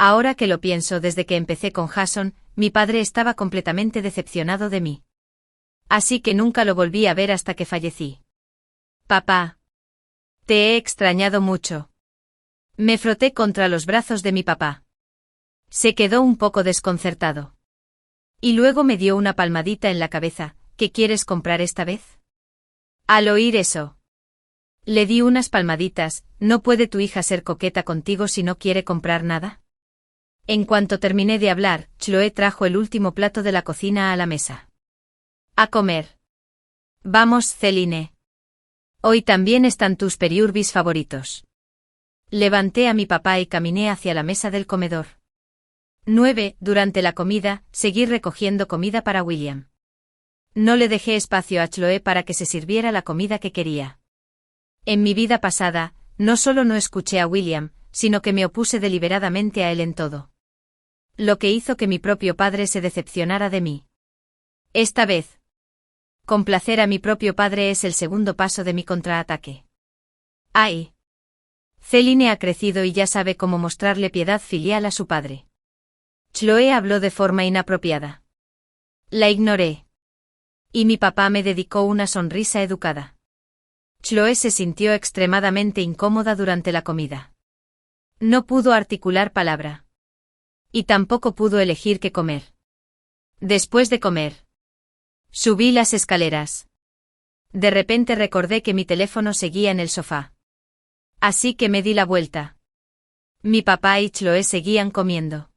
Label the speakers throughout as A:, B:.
A: Ahora que lo pienso, desde que empecé con Jason, mi padre estaba completamente decepcionado de mí. Así que nunca lo volví a ver hasta que fallecí. Papá. Te he extrañado mucho. Me froté contra los brazos de mi papá. Se quedó un poco desconcertado. Y luego me dio una palmadita en la cabeza. ¿Qué quieres comprar esta vez? Al oír eso, le di unas palmaditas. ¿No puede tu hija ser coqueta contigo si no quiere comprar nada? En cuanto terminé de hablar, Chloe trajo el último plato de la cocina a la mesa. A comer. Vamos, Celine. Hoy también están tus periurbis favoritos. Levanté a mi papá y caminé hacia la mesa del comedor. 9. Durante la comida, seguí recogiendo comida para William. No le dejé espacio a Chloe para que se sirviera la comida que quería. En mi vida pasada, no solo no escuché a William, sino que me opuse deliberadamente a él en todo. Lo que hizo que mi propio padre se decepcionara de mí. Esta vez, complacer a mi propio padre es el segundo paso de mi contraataque. ¡Ay! Celine ha crecido y ya sabe cómo mostrarle piedad filial a su padre. Chloe habló de forma inapropiada. La ignoré. Y mi papá me dedicó una sonrisa educada. Chloe se sintió extremadamente incómoda durante la comida. No pudo articular palabra. Y tampoco pudo elegir qué comer. Después de comer, subí las escaleras. De repente recordé que mi teléfono seguía en el sofá. Así que me di la vuelta. Mi papá y Chloe seguían comiendo.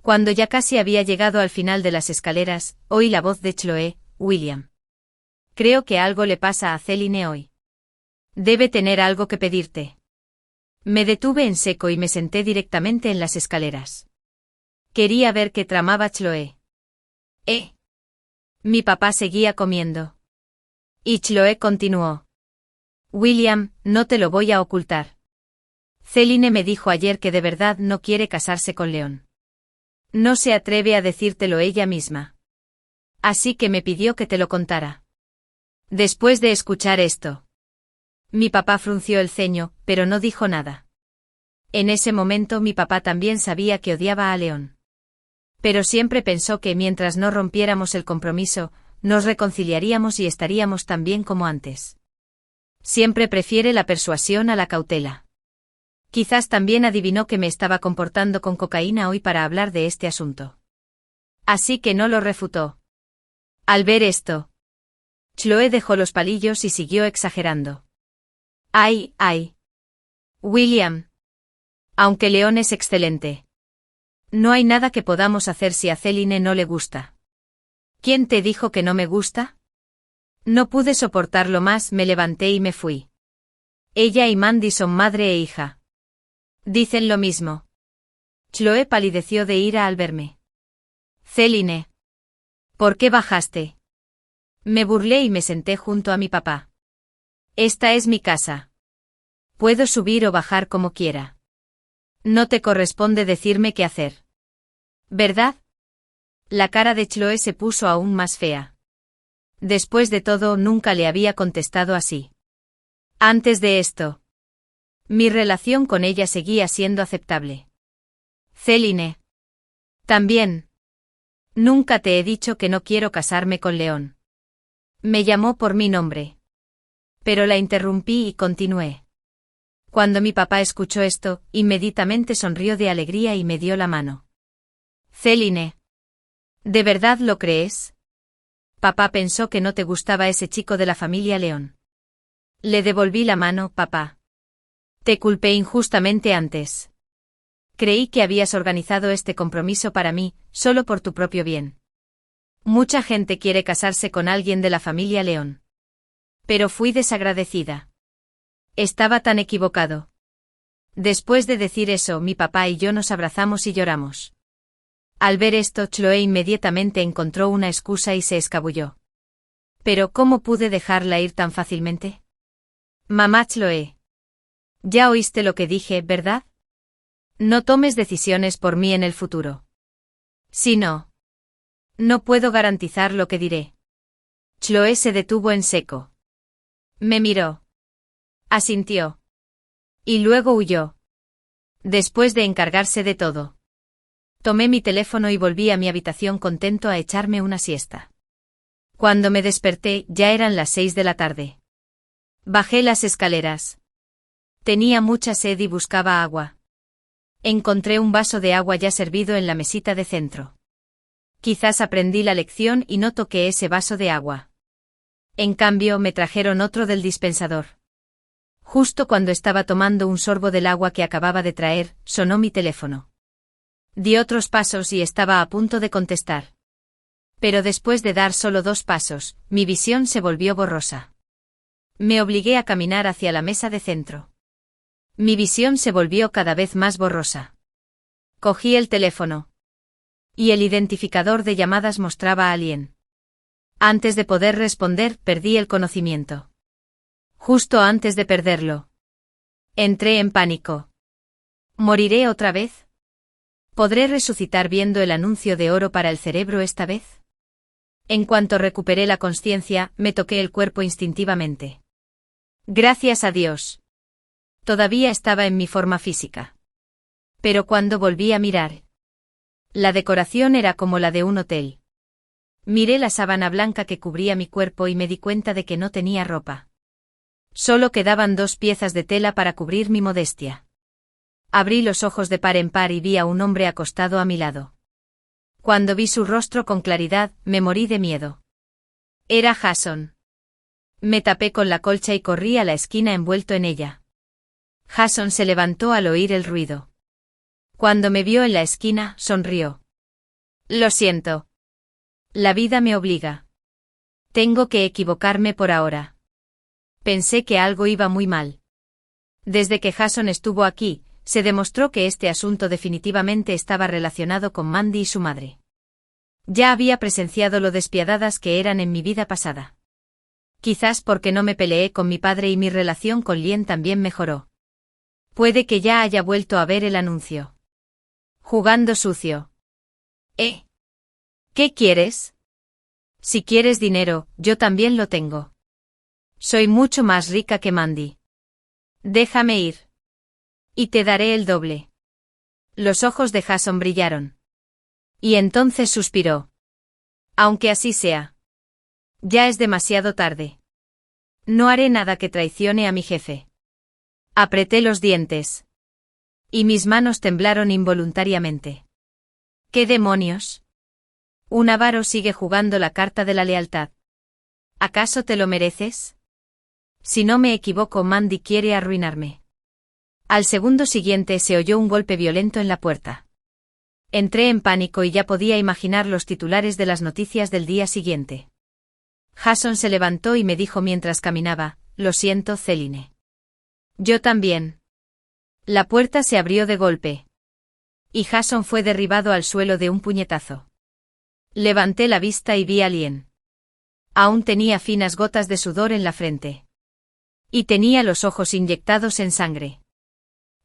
A: Cuando ya casi había llegado al final de las escaleras, oí la voz de Chloe. William. Creo que algo le pasa a Celine hoy. Debe tener algo que pedirte. Me detuve en seco y me senté directamente en las escaleras. Quería ver qué tramaba Chloe. Mi papá seguía comiendo. Y Chloe continuó. William, no te lo voy a ocultar. Celine me dijo ayer que de verdad no quiere casarse con Leon. No se atreve a decírtelo ella misma. Así que me pidió que te lo contara. Después de escuchar esto, mi papá frunció el ceño, pero no dijo nada. En ese momento mi papá también sabía que odiaba a Leon. Pero siempre pensó que mientras no rompiéramos el compromiso, nos reconciliaríamos y estaríamos tan bien como antes. Siempre prefiere la persuasión a la cautela. Quizás también adivinó que me estaba comportando con cocaína hoy para hablar de este asunto. Así que no lo refutó. Al ver esto, Chloe dejó los palillos y siguió exagerando. ¡Ay, ay! William. Aunque Leon es excelente. No hay nada que podamos hacer si a Celine no le gusta. ¿Quién te dijo que no me gusta? No pude soportarlo más, me levanté y me fui. Ella y Mandy son madre e hija. Dicen lo mismo. Chloe palideció de ira al verme. Celine. ¿Por qué bajaste? Me burlé y me senté junto a mi papá. Esta es mi casa. Puedo subir o bajar como quiera. No te corresponde decirme qué hacer. ¿Verdad? La cara de Chloe se puso aún más fea. Después de todo, nunca le había contestado así. Antes de esto, mi relación con ella seguía siendo aceptable. Celine. También. Nunca te he dicho que no quiero casarme con Leon. Me llamó por mi nombre. Pero la interrumpí y continué. Cuando mi papá escuchó esto, inmediatamente sonrió de alegría y me dio la mano. Celine. ¿De verdad lo crees? Papá pensó que no te gustaba ese chico de la familia Leon. Le devolví la mano, papá. Te culpé injustamente antes. Creí que habías organizado este compromiso para mí, solo por tu propio bien. Mucha gente quiere casarse con alguien de la familia Leon. Pero fui desagradecida. Estaba tan equivocado. Después de decir eso, mi papá y yo nos abrazamos y lloramos. Al ver esto, Chloe inmediatamente encontró una excusa y se escabulló. ¿Pero cómo pude dejarla ir tan fácilmente? Mamá Chloe. Ya oíste lo que dije, ¿verdad? No tomes decisiones por mí en el futuro. Si no, no puedo garantizar lo que diré. Chloe se detuvo en seco. Me miró. Asintió. Y luego huyó. Después de encargarse de todo. Tomé mi teléfono y volví a mi habitación contento a echarme una siesta. Cuando me desperté, ya eran las 6 de la tarde. Bajé las escaleras. Tenía mucha sed y buscaba agua. Encontré un vaso de agua ya servido en la mesita de centro. Quizás aprendí la lección y no toqué ese vaso de agua. En cambio, me trajeron otro del dispensador. Justo cuando estaba tomando un sorbo del agua que acababa de traer, sonó mi teléfono. Di otros pasos y estaba a punto de contestar. Pero después de dar solo 2 pasos, mi visión se volvió borrosa. Me obligué a caminar hacia la mesa de centro. Mi visión se volvió cada vez más borrosa. Cogí el teléfono. Y el identificador de llamadas mostraba a alguien. Antes de poder responder, perdí el conocimiento. Justo antes de perderlo. Entré en pánico. ¿Moriré otra vez? ¿Podré resucitar viendo el anuncio de oro para el cerebro esta vez? En cuanto recuperé la consciencia, me toqué el cuerpo instintivamente. Gracias a Dios. Todavía estaba en mi forma física. Pero cuando volví a mirar, la decoración era como la de un hotel. Miré la sábana blanca que cubría mi cuerpo y me di cuenta de que no tenía ropa. Solo quedaban 2 piezas de tela para cubrir mi modestia. Abrí los ojos de par en par y vi a un hombre acostado a mi lado. Cuando vi su rostro con claridad, me morí de miedo. Era Jason. Me tapé con la colcha y corrí a la esquina envuelto en ella. Jason se levantó al oír el ruido. Cuando me vio en la esquina, sonrió. Lo siento. La vida me obliga. Tengo que equivocarme por ahora. Pensé que algo iba muy mal. Desde que Jason estuvo aquí, se demostró que este asunto definitivamente estaba relacionado con Mandy y su madre. Ya había presenciado lo despiadadas que eran en mi vida pasada. Quizás porque no me peleé con mi padre y mi relación con Lien también mejoró. Puede que ya haya vuelto a ver el anuncio. Jugando sucio. ¿Qué quieres? Si quieres dinero, yo también lo tengo. Soy mucho más rica que Mandy. Déjame ir. Y te daré el doble. Los ojos de Jason brillaron. Y entonces suspiró. Aunque así sea. Ya es demasiado tarde. No haré nada que traicione a mi jefe. Apreté los dientes. Y mis manos temblaron involuntariamente. ¿Qué demonios? Un avaro sigue jugando la carta de la lealtad. ¿Acaso te lo mereces? Si no me equivoco, Mandy quiere arruinarme. Al segundo siguiente se oyó un golpe violento en la puerta. Entré en pánico y ya podía imaginar los titulares de las noticias del día siguiente. Jason se levantó y me dijo mientras caminaba, lo siento, Celine. Yo también. La puerta se abrió de golpe. Y Jason fue derribado al suelo de un puñetazo. Levanté la vista y vi a Lien. Aún tenía finas gotas de sudor en la frente. Y tenía los ojos inyectados en sangre.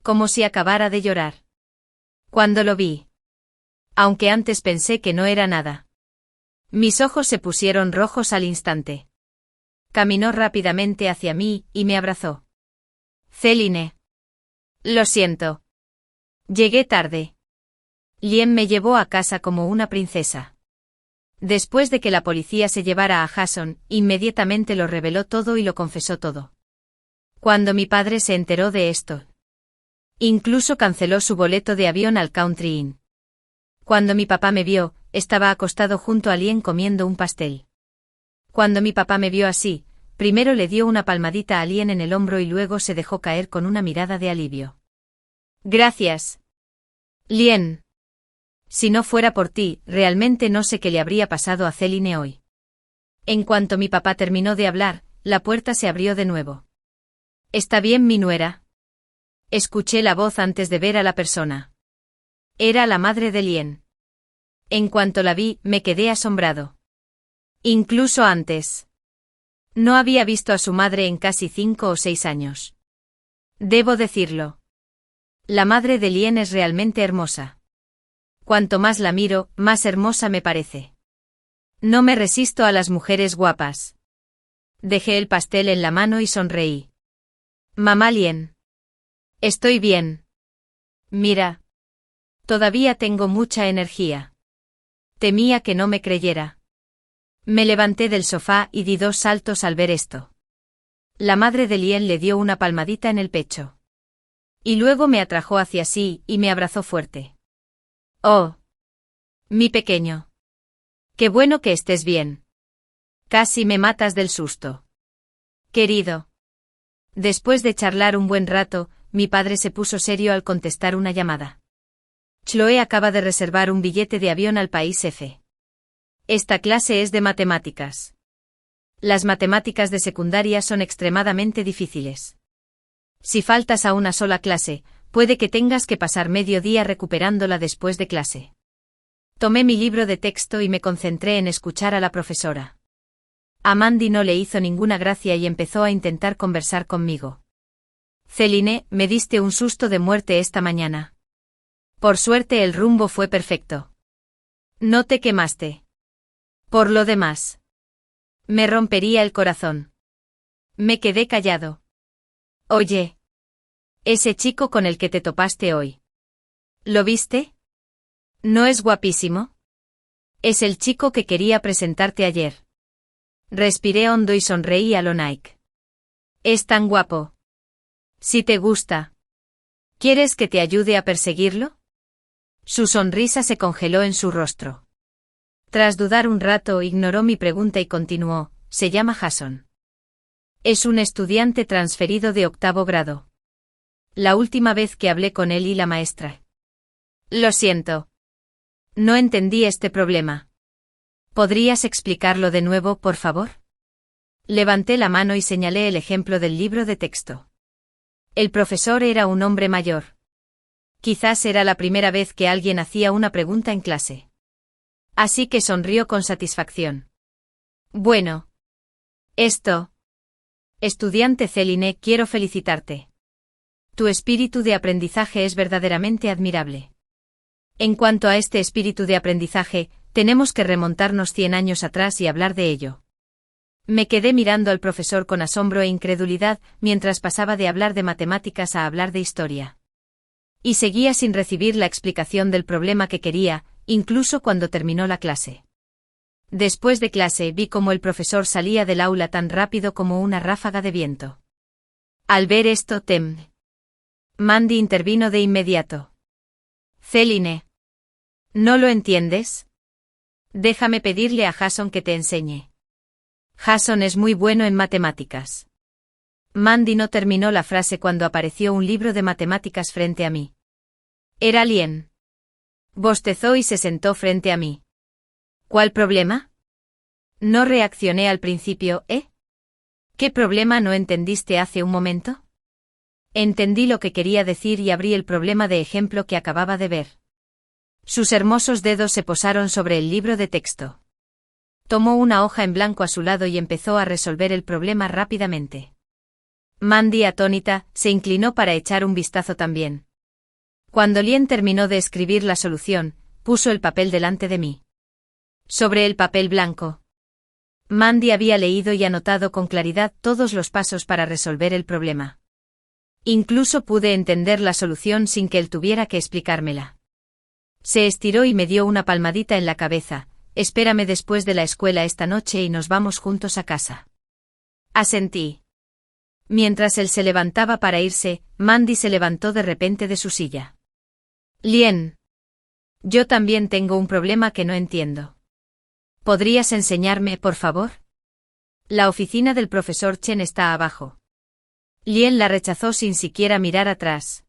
A: Como si acabara de llorar. Cuando lo vi. Aunque antes pensé que no era nada. Mis ojos se pusieron rojos al instante. Caminó rápidamente hacia mí y me abrazó. Celine. Lo siento. Llegué tarde. Lien me llevó a casa como una princesa. Después de que la policía se llevara a Jason, inmediatamente lo reveló todo y lo confesó todo. Cuando mi padre se enteró de esto, incluso canceló su boleto de avión al Country Inn. Cuando mi papá me vio, estaba acostado junto a Lien comiendo un pastel. Cuando mi papá me vio así, primero le dio una palmadita a Lien en el hombro y luego se dejó caer con una mirada de alivio. Gracias. Lien. Si no fuera por ti, realmente no sé qué le habría pasado a Celine hoy. En cuanto mi papá terminó de hablar, la puerta se abrió de nuevo. ¿Está bien, mi nuera? Escuché la voz antes de ver a la persona. Era la madre de Lien. En cuanto la vi, me quedé asombrado. Incluso antes. No había visto a su madre en casi 5 o 6 años. Debo decirlo. La madre de Lien es realmente hermosa. Cuanto más la miro, más hermosa me parece. No me resisto a las mujeres guapas. Dejé el pastel en la mano y sonreí. Mamá Lien. Estoy bien. Mira. Todavía tengo mucha energía. Temía que no me creyera. Me levanté del sofá y di 2 saltos al ver esto. La madre de Lien le dio una palmadita en el pecho. Y luego me atrajo hacia sí y me abrazó fuerte. «Oh. Mi pequeño. Qué bueno que estés bien. Casi me matas del susto. Querido». Después de charlar un buen rato, mi padre se puso serio al contestar una llamada. Chloe acaba de reservar un billete de avión al país F. Esta clase es de matemáticas. Las matemáticas de secundaria son extremadamente difíciles. Si faltas a una sola clase, puede que tengas que pasar medio día recuperándola después de clase. Tomé mi libro de texto y me concentré en escuchar a la profesora. A Mandy no le hizo ninguna gracia y empezó a intentar conversar conmigo. «Celine, me diste un susto de muerte esta mañana. Por suerte el rumbo fue perfecto. No te quemaste. Por lo demás, me rompería el corazón». Me quedé callado. «Oye. Ese chico con el que te topaste hoy. ¿Lo viste? ¿No es guapísimo? Es el chico que quería presentarte ayer». Respiré hondo y sonreí a lo Nike. «Es tan guapo. Si te gusta. ¿Quieres que te ayude a perseguirlo?» Su sonrisa se congeló en su rostro. Tras dudar un rato, ignoró mi pregunta y continuó: «Se llama Jason. Es un estudiante transferido de 8º grado. La última vez que hablé con él y la maestra». «Lo siento. No entendí este problema. ¿Podrías explicarlo de nuevo, por favor?» Levanté la mano y señalé el ejemplo del libro de texto. El profesor era un hombre mayor. Quizás era la primera vez que alguien hacía una pregunta en clase. Así que sonrió con satisfacción. «Bueno. Esto. Estudiante Celine, quiero felicitarte. Tu espíritu de aprendizaje es verdaderamente admirable. En cuanto a este espíritu de aprendizaje, tenemos que remontarnos 100 años atrás y hablar de ello». Me quedé mirando al profesor con asombro e incredulidad mientras pasaba de hablar de matemáticas a hablar de historia. Y seguía sin recibir la explicación del problema que quería, incluso cuando terminó la clase. Después de clase vi cómo el profesor salía del aula tan rápido como una ráfaga de viento. Al ver esto, Mandy intervino de inmediato. «Celine. ¿No lo entiendes? Déjame pedirle a Jason que te enseñe. Jason es muy bueno en matemáticas». Mandy no terminó la frase cuando apareció un libro de matemáticas frente a mí. Era Lien. Bostezó y se sentó frente a mí. «¿Cuál problema?» No reaccioné al principio, ¿eh? ¿Qué problema no entendiste hace un momento? Entendí lo que quería decir y abrí el problema de ejemplo que acababa de ver. Sus hermosos dedos se posaron sobre el libro de texto. Tomó una hoja en blanco a su lado y empezó a resolver el problema rápidamente. Mandy, atónita, se inclinó para echar un vistazo también. Cuando Lien terminó de escribir la solución, puso el papel delante de mí. Sobre el papel blanco, Mandy había leído y anotado con claridad todos los pasos para resolver el problema. Incluso pude entender la solución sin que él tuviera que explicármela. Se estiró y me dio una palmadita en la cabeza. «Espérame después de la escuela esta noche y nos vamos juntos a casa». Asentí. Mientras él se levantaba para irse, Mandy se levantó de repente de su silla. «Lien. Yo también tengo un problema que no entiendo. ¿Podrías enseñarme, por favor?» La oficina del profesor Chen está abajo. Lien la rechazó sin siquiera mirar atrás.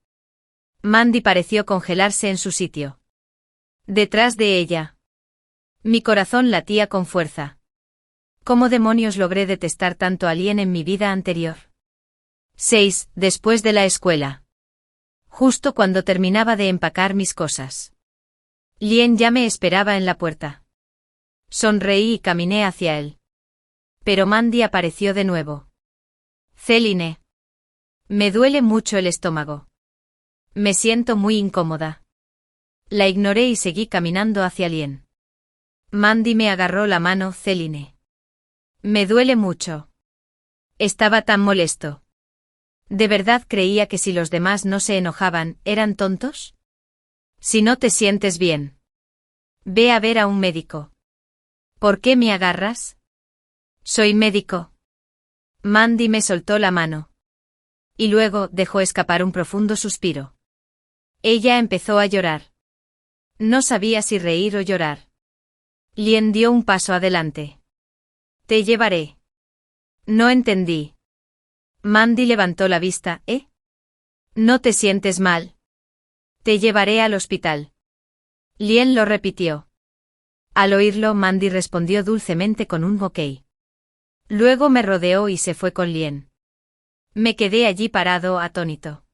A: Mandy pareció congelarse en su sitio. Detrás de ella. Mi corazón latía con fuerza. ¿Cómo demonios logré detestar tanto a Lien en mi vida anterior? 6. Después de la escuela. Justo cuando terminaba de empacar mis cosas. Lien ya me esperaba en la puerta. Sonreí y caminé hacia él. Pero Mandy apareció de nuevo. «Celine. Me duele mucho el estómago. Me siento muy incómoda». La ignoré y seguí caminando hacia Lien. Mandy me agarró la mano. «Celine. Me duele mucho». Estaba tan molesto. ¿De verdad creía que si los demás no se enojaban, eran tontos? Si no te sientes bien, ve a ver a un médico. ¿Por qué me agarras? Soy médico. Mandy me soltó la mano. Y luego dejó escapar un profundo suspiro. Ella empezó a llorar. No sabía si reír o llorar. Lien dio un paso adelante. Te llevaré. No entendí. Mandy levantó la vista, ¿eh? ¿No te sientes mal? Te llevaré al hospital. Lien lo repitió. Al oírlo, Mandy respondió dulcemente con un ok. Luego me rodeó y se fue con Lien. Me quedé allí parado, atónito.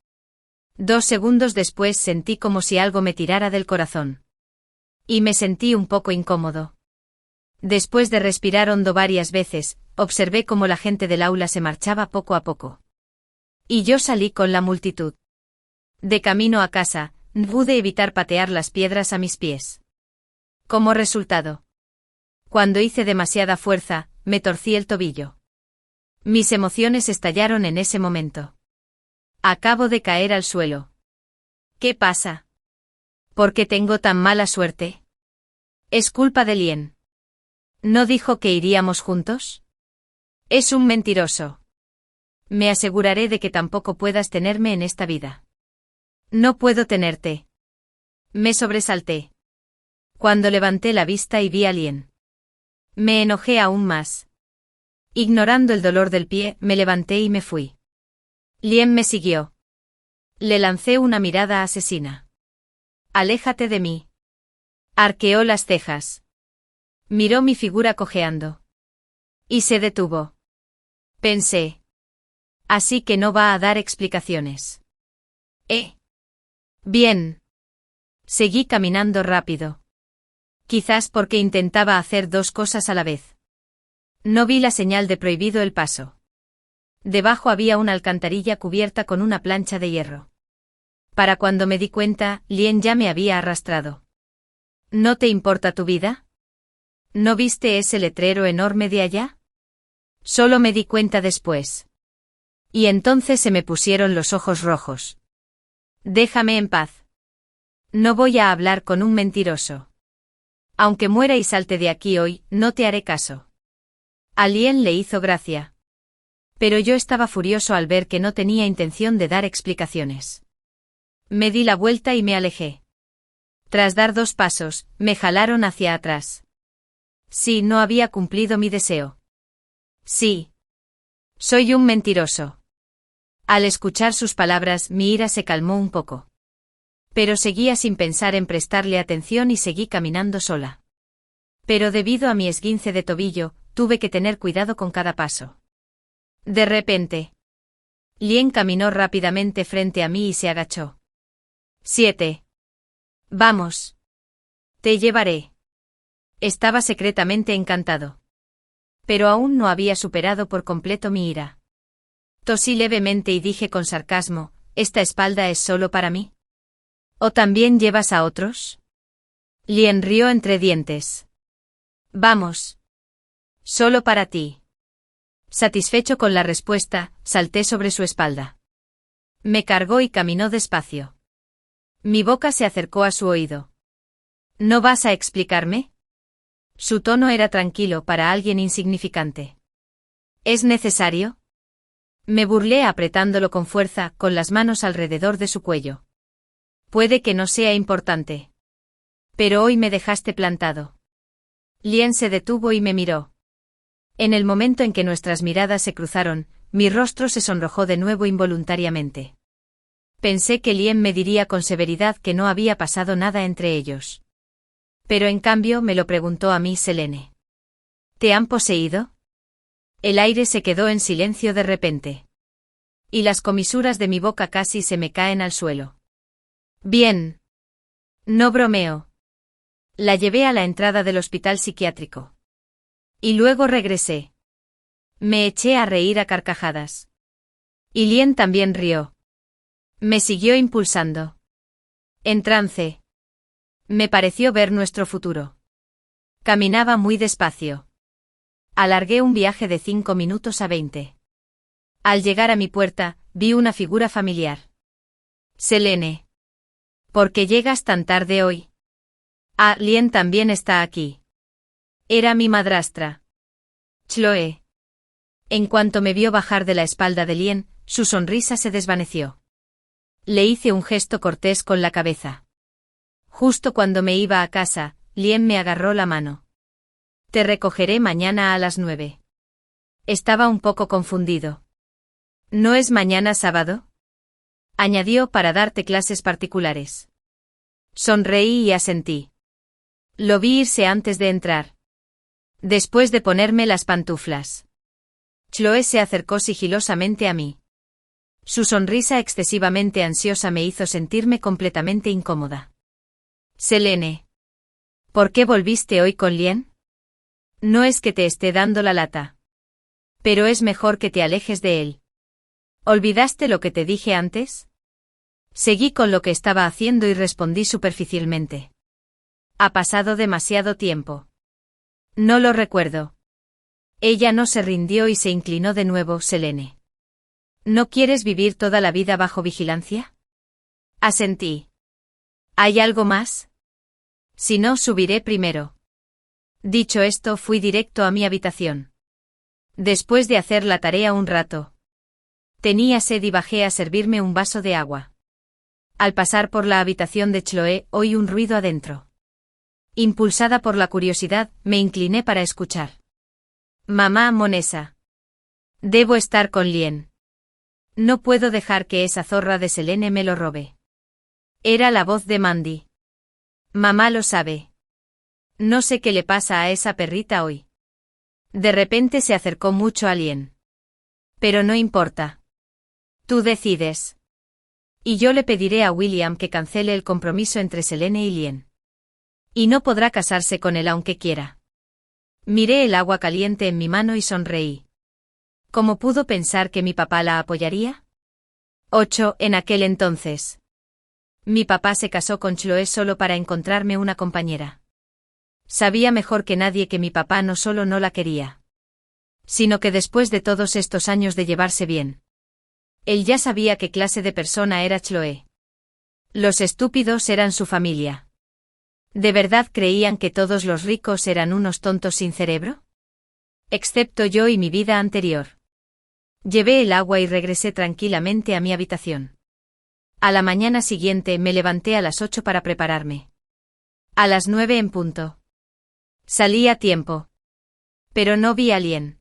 A: 2 segundos después sentí como si algo me tirara del corazón. Y me sentí un poco incómodo. Después de respirar hondo varias veces, observé cómo la gente del aula se marchaba poco a poco. Y yo salí con la multitud. De camino a casa, no pude evitar patear las piedras a mis pies. Como resultado, cuando hice demasiada fuerza, me torcí el tobillo. Mis emociones estallaron en ese momento. Acabo de caer al suelo. ¿Qué pasa? ¿Por qué tengo tan mala suerte? Es culpa de Lien. ¿No dijo que iríamos juntos? Es un mentiroso. Me aseguraré de que tampoco puedas tenerme en esta vida. No puedo tenerte. Me sobresalté. Cuando levanté la vista y vi a Lien. Me enojé aún más. Ignorando el dolor del pie, me levanté y me fui. Lien me siguió. Le lancé una mirada asesina. Aléjate de mí. Arqueó las cejas. Miró mi figura cojeando. Y se detuvo. Pensé. Así que no va a dar explicaciones. Bien. Seguí caminando rápido. Quizás porque intentaba hacer 2 cosas a la vez. No vi la señal de prohibido el paso. Debajo había una alcantarilla cubierta con una plancha de hierro. Para cuando me di cuenta, Lien ya me había arrastrado. ¿No te importa tu vida? ¿No viste ese letrero enorme de allá? Solo me di cuenta después. Y entonces se me pusieron los ojos rojos. Déjame en paz. No voy a hablar con un mentiroso. Aunque muera y salte de aquí hoy, no te haré caso. A Lien le hizo gracia. Pero yo estaba furioso al ver que no tenía intención de dar explicaciones. Me di la vuelta y me alejé. Tras dar 2 pasos, me jalaron hacia atrás. Sí, no había cumplido mi deseo. Sí. Soy un mentiroso. Al escuchar sus palabras, mi ira se calmó un poco. Pero seguía sin pensar en prestarle atención y seguí caminando sola. Pero debido a mi esguince de tobillo, tuve que tener cuidado con cada paso. De repente, Lien caminó rápidamente frente a mí y se agachó. 7. Vamos. Te llevaré. Estaba secretamente encantado. Pero aún no había superado por completo mi ira. Tosí levemente y dije con sarcasmo, ¿esta espalda es solo para mí? ¿O también llevas a otros? Lien rió entre dientes. Vamos. Solo para ti. Satisfecho con la respuesta, salté sobre su espalda. Me cargó y caminó despacio. Mi boca se acercó a su oído. ¿No vas a explicarme? Su tono era tranquilo para alguien insignificante. ¿Es necesario? Me burlé apretándolo con fuerza, con las manos alrededor de su cuello. Puede que no sea importante. Pero hoy me dejaste plantado. Lien se detuvo y me miró. En el momento en que nuestras miradas se cruzaron, mi rostro se sonrojó de nuevo involuntariamente. Pensé que Lien me diría con severidad que no había pasado nada entre ellos. Pero en cambio me lo preguntó a mí Selene. ¿Te han poseído? El aire se quedó en silencio de repente. Y las comisuras de mi boca casi se me caen al suelo. Bien. No bromeo. La llevé a la entrada del hospital psiquiátrico. Y luego regresé. Me eché a reír a carcajadas. Y Lien también rió. Me siguió impulsando. En trance. Me pareció ver nuestro futuro. Caminaba muy despacio. Alargué un viaje de 5 minutos a 20. Al llegar a mi puerta, vi una figura familiar. Selene. ¿Por qué llegas tan tarde hoy? Ah, Lien también está aquí. Era mi madrastra. Chloe. En cuanto me vio bajar de la espalda de Lien, su sonrisa se desvaneció. Le hice un gesto cortés con la cabeza. Justo cuando me iba a casa, Lien me agarró la mano. Te recogeré mañana a las 9. Estaba un poco confundido. ¿No es mañana sábado? Añadió para darte clases particulares. Sonreí y asentí. Lo vi irse antes de entrar. Después de ponerme las pantuflas. Chloe se acercó sigilosamente a mí. Su sonrisa excesivamente ansiosa me hizo sentirme completamente incómoda. Selene. ¿Por qué volviste hoy con Lien? No es que te esté dando la lata. Pero es mejor que te alejes de él. ¿Olvidaste lo que te dije antes? Seguí con lo que estaba haciendo y respondí superficialmente. Ha pasado demasiado tiempo. No lo recuerdo. Ella no se rindió y se inclinó de nuevo. Selene. ¿No quieres vivir toda la vida bajo vigilancia? Asentí. ¿Hay algo más? Si no, subiré primero. Dicho esto, fui directo a mi habitación. Después de hacer la tarea un rato. Tenía sed y bajé a servirme un vaso de agua. Al pasar por la habitación de Chloe, oí un ruido adentro. Impulsada por la curiosidad, me incliné para escuchar. Mamá Monesa. Debo estar con Lien. No puedo dejar que esa zorra de Selene me lo robe. Era la voz de Mandy. Mamá lo sabe. No sé qué le pasa a esa perrita hoy. De repente se acercó mucho a Lien. Pero no importa. Tú decides. Y yo le pediré a William que cancele el compromiso entre Selene y Lien. Y no podrá casarse con él aunque quiera. Miré el agua caliente en mi mano y sonreí. ¿Cómo pudo pensar que mi papá la apoyaría? 8. En aquel entonces. Mi papá se casó con Chloe solo para encontrarme una compañera. Sabía mejor que nadie que mi papá no solo no la quería, sino que después de todos estos años de llevarse bien, él ya sabía qué clase de persona era Chloe. Los estúpidos eran su familia. ¿De verdad creían que todos los ricos eran unos tontos sin cerebro? Excepto yo y mi vida anterior. Llevé el agua y regresé tranquilamente a mi habitación. A la mañana siguiente me levanté a las 8 para prepararme. A las 9 en punto. Salí a tiempo. Pero no vi a Lien.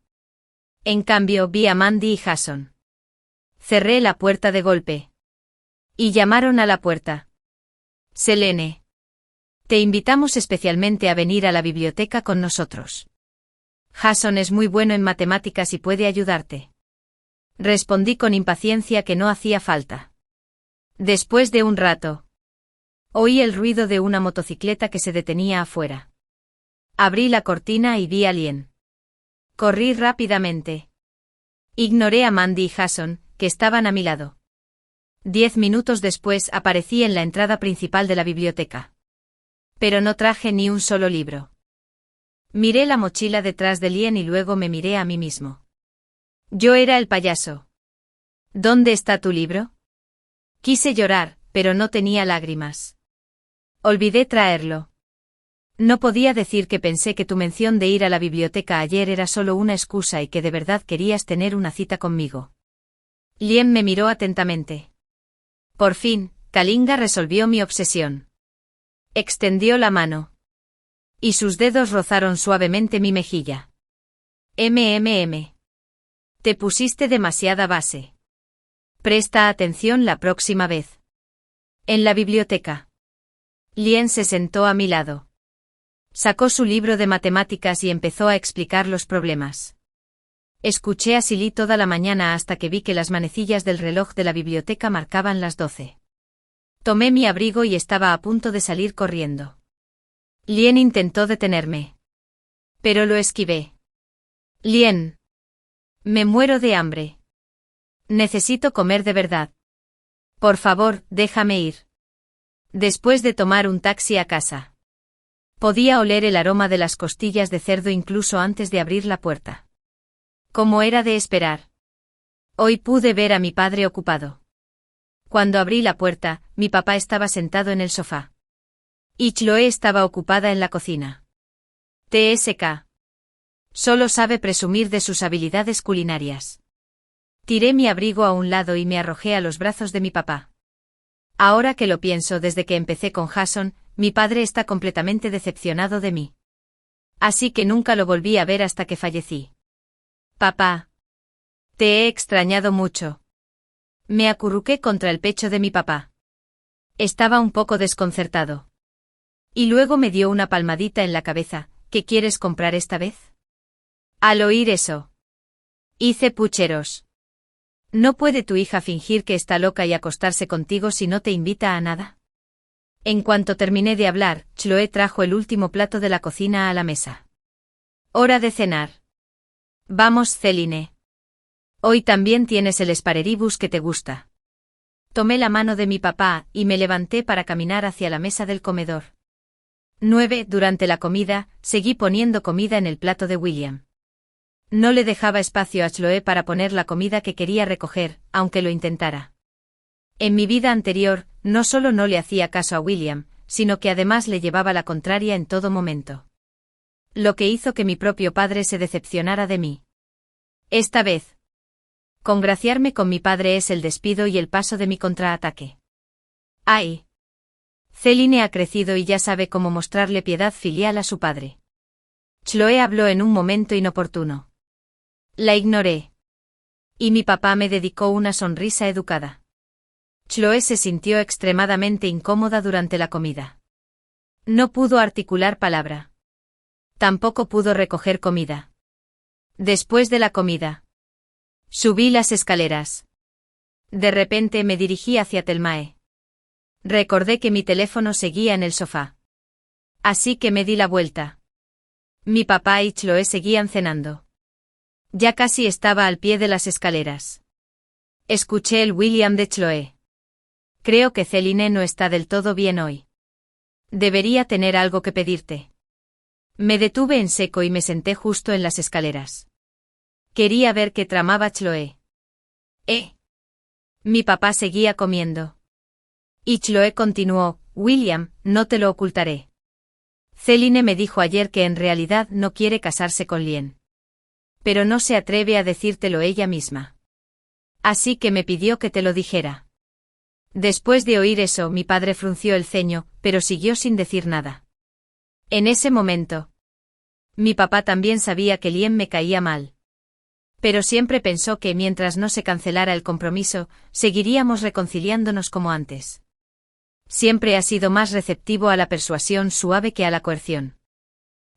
A: En cambio vi a Mandy y Jason. Cerré la puerta de golpe. Y llamaron a la puerta. Selene. Te invitamos especialmente a venir a la biblioteca con nosotros. Jason es muy bueno en matemáticas y puede ayudarte. Respondí con impaciencia que no hacía falta. Después de un rato, oí el ruido de una motocicleta que se detenía afuera. Abrí la cortina y vi a Lien. Corrí rápidamente. Ignoré a Mandy y Jason, que estaban a mi lado. 10 minutos después aparecí en la entrada principal de la biblioteca. Pero no traje ni un solo libro. Miré la mochila detrás de Lien y luego me miré a mí mismo. Yo era el payaso. ¿Dónde está tu libro? Quise llorar, pero no tenía lágrimas. Olvidé traerlo. No podía decir que pensé que tu mención de ir a la biblioteca ayer era solo una excusa y que de verdad querías tener una cita conmigo. Lien me miró atentamente. Por fin, Kalinga resolvió mi obsesión. Extendió la mano. Y sus dedos rozaron suavemente mi mejilla. Te pusiste demasiada base. Presta atención la próxima vez. En la biblioteca. Lien se sentó a mi lado. Sacó su libro de matemáticas y empezó a explicar los problemas. Escuché a Silly toda la mañana hasta que vi que las manecillas del reloj de la biblioteca marcaban las 12. Tomé mi abrigo y estaba a punto de salir corriendo. Lien intentó detenerme. Pero lo esquivé. Lien. Me muero de hambre. Necesito comer de verdad. Por favor, déjame ir. Después de tomar un taxi a casa. Podía oler el aroma de las costillas de cerdo incluso antes de abrir la puerta. Como era de esperar. Hoy pude ver a mi padre ocupado. Cuando abrí la puerta, mi papá estaba sentado en el sofá. Y Chloe estaba ocupada en la cocina. TSK. Solo sabe presumir de sus habilidades culinarias. Tiré mi abrigo a un lado y me arrojé a los brazos de mi papá. Ahora que lo pienso, desde que empecé con Jason, mi padre está completamente decepcionado de mí. Así que nunca lo volví a ver hasta que fallecí. Papá. Te he extrañado mucho. Me acurruqué contra el pecho de mi papá. Estaba un poco desconcertado. Y luego me dio una palmadita en la cabeza. ¿Qué quieres comprar esta vez? Al oír eso, hice pucheros. ¿No puede tu hija fingir que está loca y acostarse contigo si no te invita a nada? En cuanto terminé de hablar, Chloe trajo el último plato de la cocina a la mesa. Hora de cenar. Vamos, Celine. Hoy también tienes el spareribus que te gusta. Tomé la mano de mi papá y me levanté para caminar hacia la mesa del comedor. 9. Durante la comida, seguí poniendo comida en el plato de William. No le dejaba espacio a Chloe para poner la comida que quería recoger, aunque lo intentara. En mi vida anterior, no solo no le hacía caso a William, sino que además le llevaba la contraria en todo momento. Lo que hizo que mi propio padre se decepcionara de mí. Esta vez, congraciarme con mi padre es el despido y el paso de mi contraataque. ¡Ay! Celine ha crecido y ya sabe cómo mostrarle piedad filial a su padre. Chloe habló en un momento inoportuno. La ignoré. Y mi papá me dedicó una sonrisa educada. Chloe se sintió extremadamente incómoda durante la comida. No pudo articular palabra. Tampoco pudo recoger comida. Después de la comida, subí las escaleras. De repente me dirigí hacia Telmae. Recordé que mi teléfono seguía en el sofá. Así que me di la vuelta. Mi papá y Chloe seguían cenando. Ya casi estaba al pie de las escaleras. Escuché el William de Chloe. Creo que Celine no está del todo bien hoy. Debería tener algo que pedirte. Me detuve en seco y me senté justo en las escaleras. Quería ver qué tramaba Chloe. Mi papá seguía comiendo. Y Chloe continuó, William, no te lo ocultaré. Celine me dijo ayer que en realidad no quiere casarse con Lien. Pero no se atreve a decírtelo ella misma. Así que me pidió que te lo dijera. Después de oír eso, mi padre frunció el ceño, pero siguió sin decir nada. En ese momento, mi papá también sabía que Lien me caía mal. Pero siempre pensó que mientras no se cancelara el compromiso, seguiríamos reconciliándonos como antes. Siempre ha sido más receptivo a la persuasión suave que a la coerción.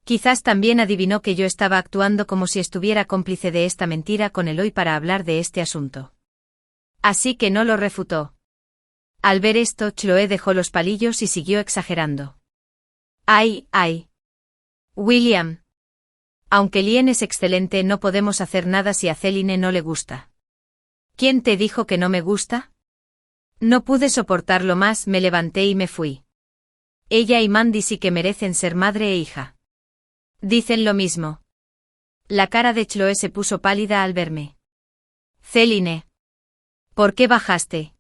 A: Quizás también adivinó que yo estaba actuando como si estuviera cómplice de esta mentira con Eloy para hablar de este asunto. Así que no lo refutó. Al ver esto, Chloe dejó los palillos y siguió exagerando. ¡Ay! William. Aunque Lien es excelente, no podemos hacer nada si a Celine no le gusta. ¿Quién te dijo que no me gusta? No pude soportarlo más, me levanté y me fui. Ella y Mandy sí que merecen ser madre e hija. Dicen lo mismo. La cara de Chloe se puso pálida al verme. Celine. ¿Por qué bajaste?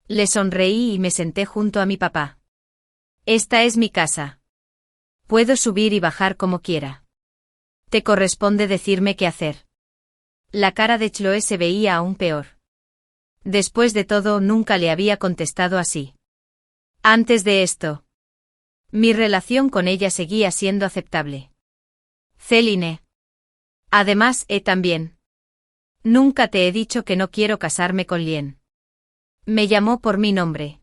A: Le sonreí y me senté junto a mi papá. Esta es mi casa. Puedo subir y bajar como quiera. Te corresponde decirme qué hacer. La cara de Chloe se veía aún peor. Después de todo, nunca le había contestado así. Antes de esto, mi relación con ella seguía siendo aceptable. Celine. Además, también. Nunca te he dicho que no quiero casarme con Lien. Me llamó por mi nombre.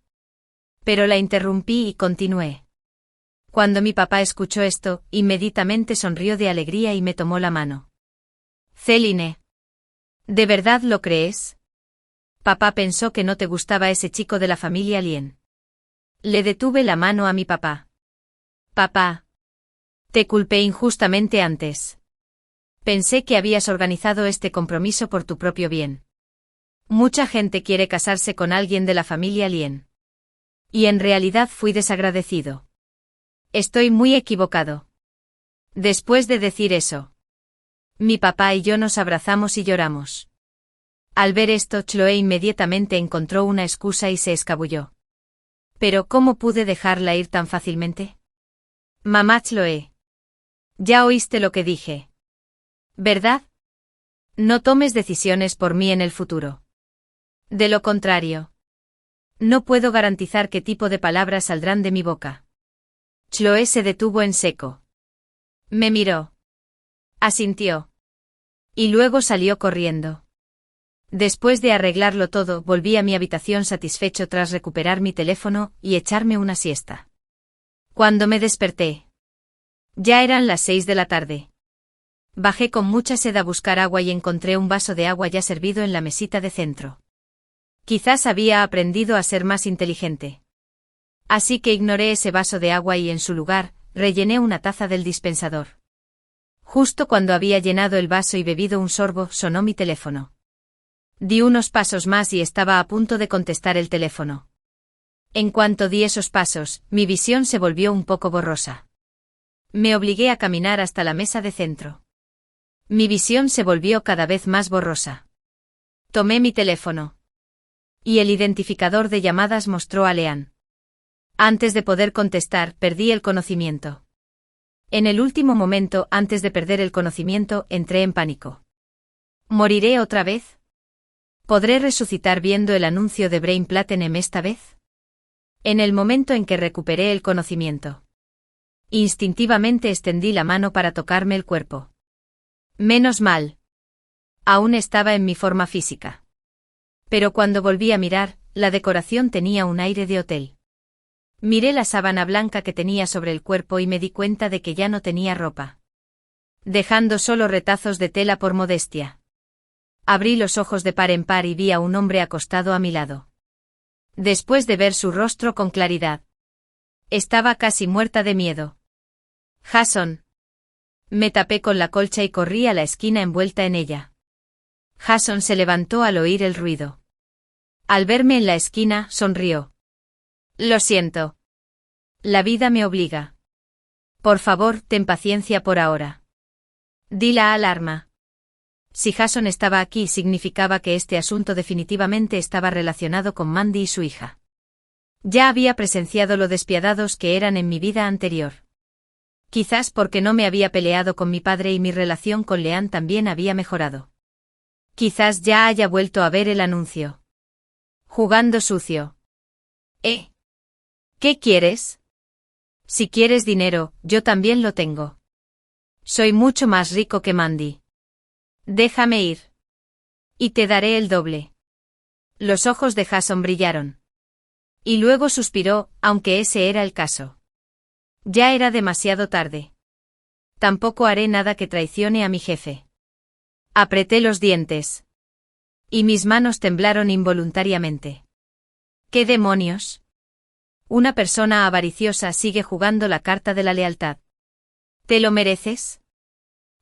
A: Pero la interrumpí y continué. Cuando mi papá escuchó esto, inmediatamente sonrió de alegría y me tomó la mano. Celine. ¿De verdad lo crees? Papá pensó que no te gustaba ese chico de la familia Lien. Le detuve la mano a mi papá. Papá. Te culpé injustamente antes. Pensé que habías organizado este compromiso por tu propio bien. Mucha gente quiere casarse con alguien de la familia Lien. Y en realidad fui desagradecido. Estoy muy equivocado. Después de decir eso, mi papá y yo nos abrazamos y lloramos. Al ver esto, Chloe inmediatamente encontró una excusa y se escabulló. ¿Pero cómo pude dejarla ir tan fácilmente? Mamá Chloe. Ya oíste lo que dije. ¿Verdad? No tomes decisiones por mí en el futuro. De lo contrario. No puedo garantizar qué tipo de palabras saldrán de mi boca. Chloe se detuvo en seco. Me miró. Asintió. Y luego salió corriendo. Después de arreglarlo todo, volví a mi habitación satisfecho tras recuperar mi teléfono y echarme una siesta. Cuando me desperté, ya eran las 6 de la tarde. Bajé con mucha sed a buscar agua y encontré un vaso de agua ya servido en la mesita de centro. Quizás había aprendido a ser más inteligente. Así que ignoré ese vaso de agua y en su lugar, rellené una taza del dispensador. Justo cuando había llenado el vaso y bebido un sorbo, sonó mi teléfono. Di unos pasos más y estaba a punto de contestar el teléfono. En cuanto di esos pasos, mi visión se volvió un poco borrosa. Me obligué a caminar hasta la mesa de centro. Mi visión se volvió cada vez más borrosa. Tomé mi teléfono. Y el identificador de llamadas mostró a Leanne. Antes de poder contestar, perdí el conocimiento. En el último momento, antes de perder el conocimiento, entré en pánico. ¿Moriré otra vez? ¿Podré resucitar viendo el anuncio de Brain Platinum esta vez? En el momento en que recuperé el conocimiento, instintivamente extendí la mano para tocarme el cuerpo. Menos mal. Aún estaba en mi forma física. Pero cuando volví a mirar, la decoración tenía un aire de hotel. Miré la sábana blanca que tenía sobre el cuerpo y me di cuenta de que ya no tenía ropa, dejando solo retazos de tela por modestia. Abrí los ojos de par en par y vi a un hombre acostado a mi lado. Después de ver su rostro con claridad, estaba casi muerta de miedo. Jason. Me tapé con la colcha y corrí a la esquina envuelta en ella. Jason se levantó al oír el ruido. Al verme en la esquina, sonrió. Lo siento. La vida me obliga. Por favor, ten paciencia por ahora. Di la alarma. Si Jason estaba aquí, significaba que este asunto definitivamente estaba relacionado con Mandy y su hija. Ya había presenciado lo despiadados que eran en mi vida anterior. Quizás porque no me había peleado con mi padre y mi relación con Leanne también había mejorado. Quizás ya haya vuelto a ver el anuncio. Jugando sucio. ¿Qué quieres? Si quieres dinero, yo también lo tengo. Soy mucho más rico que Mandy. Déjame ir. Y te daré el doble. Los ojos de Jason brillaron. Y luego suspiró, aunque ese era el caso. Ya era demasiado tarde. Tampoco haré nada que traicione a mi jefe. Apreté los dientes. Y mis manos temblaron involuntariamente. ¿Qué demonios? Una persona avariciosa sigue jugando la carta de la lealtad. ¿Te lo mereces?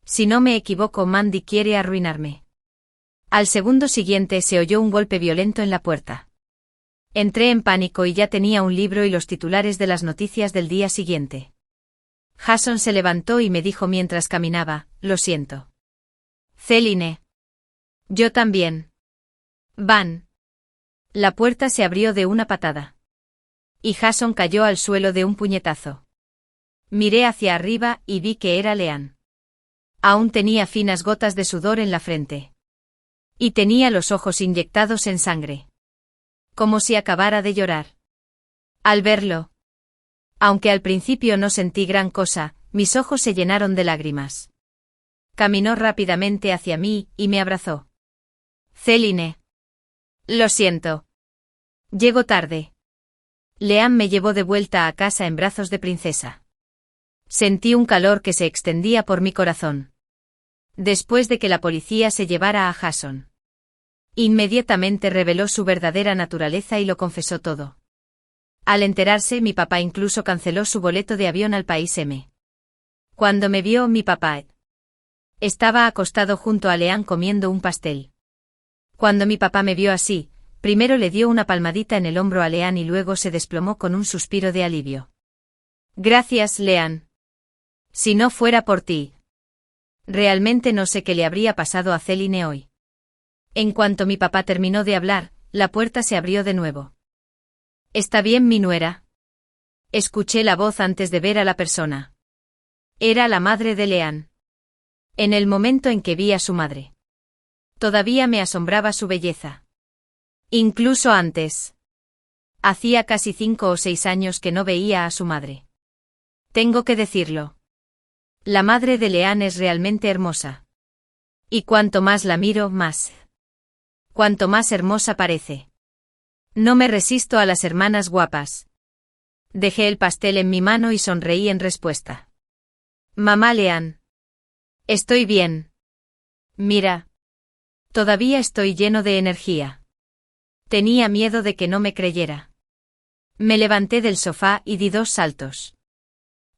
A: Si no me equivoco, Mandy quiere arruinarme. Al segundo siguiente se oyó un golpe violento en la puerta. Entré en pánico y ya tenía un libro y los titulares de las noticias del día siguiente. Jason se levantó y me dijo mientras caminaba, lo siento. Celine. Yo también. Van. La puerta se abrió de una patada. Y Jason cayó al suelo de un puñetazo. Miré hacia arriba y vi que era Leanne. Aún tenía finas gotas de sudor en la frente. Y tenía los ojos inyectados en sangre. Como si acabara de llorar. Al verlo, aunque al principio no sentí gran cosa, mis ojos se llenaron de lágrimas. Caminó rápidamente hacia mí y me abrazó. Celine. Lo siento. Llego tarde. Leanne me llevó de vuelta a casa en brazos de princesa. Sentí un calor que se extendía por mi corazón. Después de que la policía se llevara a Jason, inmediatamente reveló su verdadera naturaleza y lo confesó todo. Al enterarse, mi papá incluso canceló su boleto de avión al país M. Cuando me vio, mi papá estaba acostado junto a Leanne comiendo un pastel. Cuando mi papá me vio así, primero le dio una palmadita en el hombro a Leanne y luego se desplomó con un suspiro de alivio. Gracias, Leanne. Si no fuera por ti, realmente no sé qué le habría pasado a Celine hoy. En cuanto mi papá terminó de hablar, la puerta se abrió de nuevo. ¿Está bien, mi nuera? Escuché la voz antes de ver a la persona. Era la madre de Leanne. En el momento en que vi a su madre, todavía me asombraba su belleza. Incluso antes. Hacía casi 5 o 6 años que no veía a su madre. Tengo que decirlo. La madre de Leanne es realmente hermosa. Y cuanto más la miro, más. Cuanto más hermosa parece. No me resisto a las hermanas guapas. Dejé el pastel en mi mano y sonreí en respuesta. Mamá Leanne. Estoy bien. Mira. Todavía estoy lleno de energía. Tenía miedo de que no me creyera. Me levanté del sofá y di 2 saltos.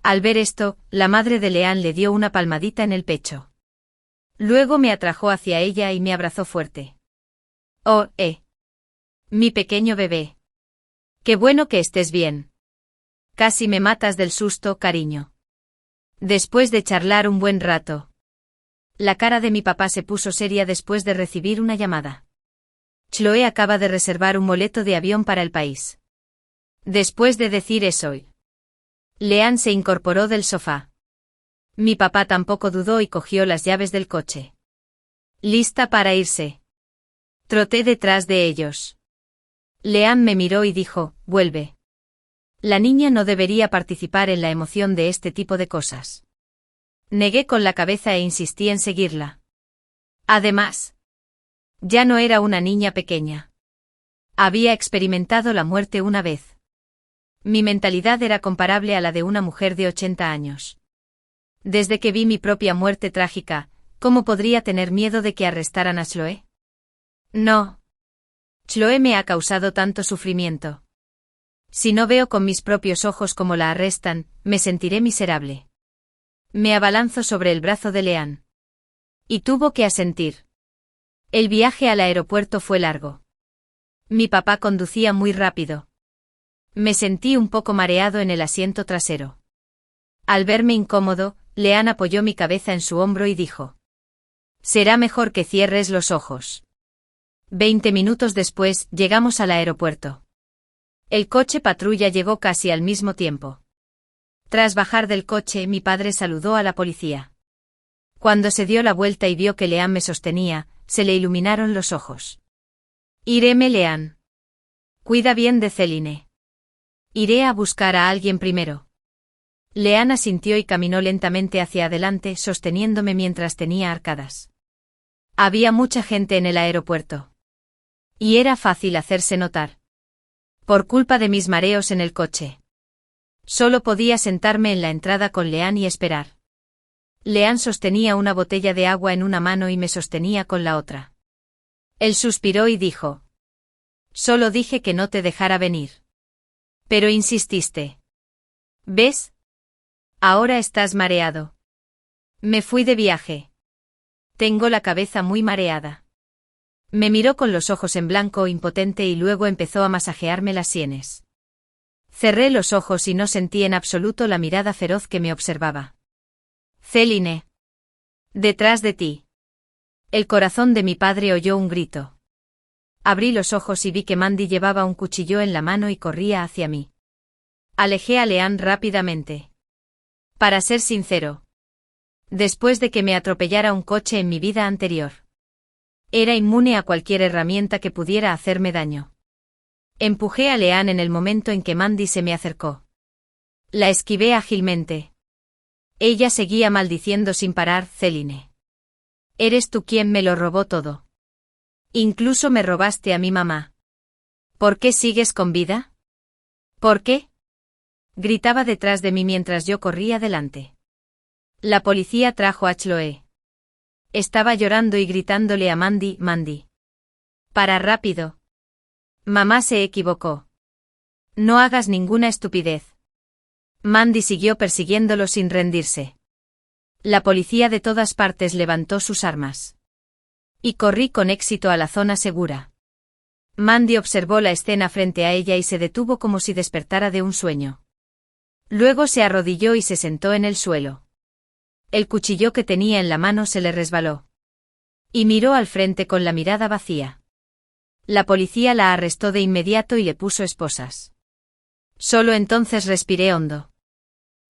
A: Al ver esto, la madre de Leanne le dio una palmadita en el pecho. Luego me atrajo hacia ella y me abrazó fuerte. Oh, mi pequeño bebé. Qué bueno que estés bien. Casi me matas del susto, cariño. Después de charlar un buen rato. La cara de mi papá se puso seria después de recibir una llamada. Chloe acaba de reservar un boleto de avión para el país. Después de decir eso, Leanne se incorporó del sofá. Mi papá tampoco dudó y cogió las llaves del coche. ¿Lista para irse? Troté detrás de ellos. Leanne me miró y dijo, vuelve. La niña no debería participar en la emoción de este tipo de cosas. Negué con la cabeza e insistí en seguirla. Además, ya no era una niña pequeña. Había experimentado la muerte una vez. Mi mentalidad era comparable a la de una mujer de 80 años. Desde que vi mi propia muerte trágica, ¿cómo podría tener miedo de que arrestaran a Chloe? No. Chloe me ha causado tanto sufrimiento. Si no veo con mis propios ojos cómo la arrestan, me sentiré miserable. Me abalanzo sobre el brazo de Leanne. Y tuvo que asentir. El viaje al aeropuerto fue largo. Mi papá conducía muy rápido. Me sentí un poco mareado en el asiento trasero. Al verme incómodo, Leanne apoyó mi cabeza en su hombro y dijo: será mejor que cierres los ojos. 20 minutos después, llegamos al aeropuerto. El coche patrulla llegó casi al mismo tiempo. Tras bajar del coche, mi padre saludó a la policía. Cuando se dio la vuelta y vio que Leanne me sostenía, se le iluminaron los ojos. Iréme, Leanne. Cuida bien de Celine. Iré a buscar a alguien primero. Leanne asintió y caminó lentamente hacia adelante, sosteniéndome mientras tenía arcadas. Había mucha gente en el aeropuerto. Y era fácil hacerse notar. Por culpa de mis mareos en el coche. Solo podía sentarme en la entrada con Leanne y esperar. Leanne sostenía una botella de agua en una mano y me sostenía con la otra. Él suspiró y dijo: solo dije que no te dejara venir. Pero insististe. ¿Ves? Ahora estás mareado. Me fui de viaje. Tengo la cabeza muy mareada. Me miró con los ojos en blanco impotente y luego empezó a masajearme las sienes. Cerré los ojos y no sentí en absoluto la mirada feroz que me observaba. Celine. Detrás de ti. El corazón de mi padre oyó un grito. Abrí los ojos y vi que Mandy llevaba un cuchillo en la mano y corría hacia mí. Alejé a Leanne rápidamente. Para ser sincero. Después de que me atropellara un coche en mi vida anterior. Era inmune a cualquier herramienta que pudiera hacerme daño. Empujé a Leanne en el momento en que Mandy se me acercó. La esquivé ágilmente. Ella seguía maldiciendo sin parar: Celine. Eres tú quien me lo robó todo. Incluso me robaste a mi mamá. ¿Por qué sigues con vida? ¿Por qué? Gritaba detrás de mí mientras yo corría delante. La policía trajo a Chloe. Estaba llorando y gritándole a Mandy: Mandy. Para rápido. Mamá se equivocó. No hagas ninguna estupidez. Mandy siguió persiguiéndolo sin rendirse. La policía de todas partes levantó sus armas. Y corrí con éxito a la zona segura. Mandy observó la escena frente a ella y se detuvo como si despertara de un sueño. Luego se arrodilló y se sentó en el suelo. El cuchillo que tenía en la mano se le resbaló. Y miró al frente con la mirada vacía. La policía la arrestó de inmediato y le puso esposas. Solo entonces respiré hondo.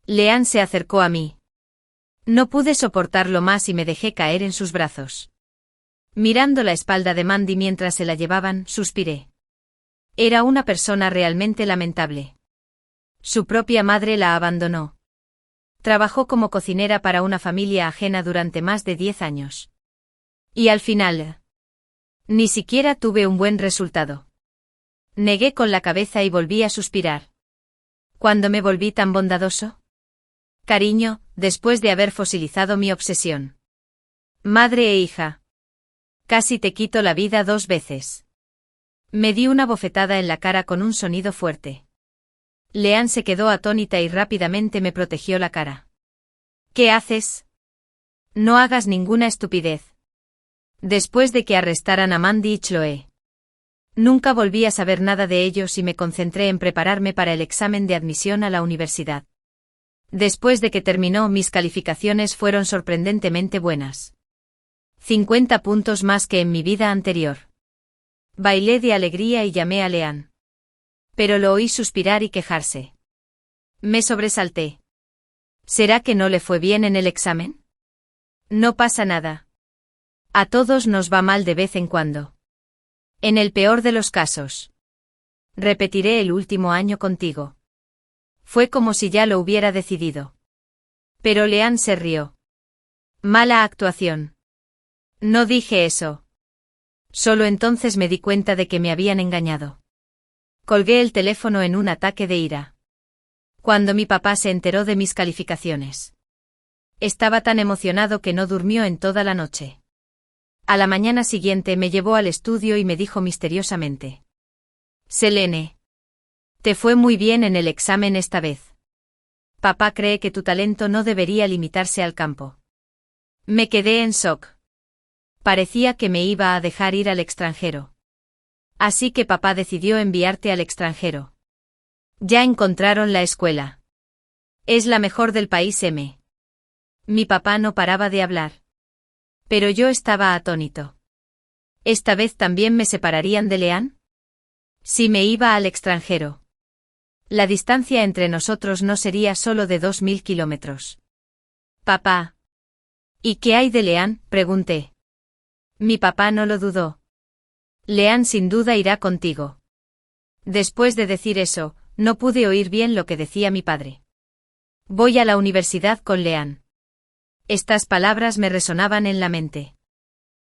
A: Leanne se acercó a mí. No pude soportarlo más y me dejé caer en sus brazos. Mirando la espalda de Mandy mientras se la llevaban, suspiré. Era una persona realmente lamentable. Su propia madre la abandonó. Trabajó como cocinera para una familia ajena durante más de 10 años. Y al final, ni siquiera tuve un buen resultado. Negué con la cabeza y volví a suspirar. ¿Cuándo me volví tan bondadoso? Cariño, después de haber fosilizado mi obsesión. Madre e hija. Casi te quito la vida 2 veces. Me di una bofetada en la cara con un sonido fuerte. Leanne se quedó atónita y rápidamente me protegió la cara. ¿Qué haces? No hagas ninguna estupidez. Después de que arrestaran a Mandy y Chloe. Nunca volví a saber nada de ellos y me concentré en prepararme para el examen de admisión a la universidad. Después de que terminó, mis calificaciones fueron sorprendentemente buenas. 50 puntos más que en mi vida anterior. Bailé de alegría y llamé a Leanne. Pero lo oí suspirar y quejarse. Me sobresalté. ¿Será que no le fue bien en el examen? No pasa nada. A todos nos va mal de vez en cuando. En el peor de los casos. Repetiré el último año contigo. Fue como si ya lo hubiera decidido. Pero Leanne se rió. Mala actuación. No dije eso. Solo entonces me di cuenta de que me habían engañado. Colgué el teléfono en un ataque de ira. Cuando mi papá se enteró de mis calificaciones. Estaba tan emocionado que no durmió en toda la noche. A la mañana siguiente me llevó al estudio y me dijo misteriosamente. Selene. Te fue muy bien en el examen esta vez. Papá cree que tu talento no debería limitarse al campo. Me quedé en shock. Parecía que me iba a dejar ir al extranjero. Así que papá decidió enviarte al extranjero. Ya encontraron la escuela. Es la mejor del país M. Mi papá no paraba de hablar. Pero yo estaba atónito. ¿Esta vez también me separarían de Leanne? Si me iba al extranjero. La distancia entre nosotros no sería solo de 2000 kilómetros. Papá. ¿Y qué hay de Leanne?, pregunté. Mi papá no lo dudó. Leanne sin duda irá contigo. Después de decir eso, no pude oír bien lo que decía mi padre. Voy a la universidad con Leanne. Estas palabras me resonaban en la mente.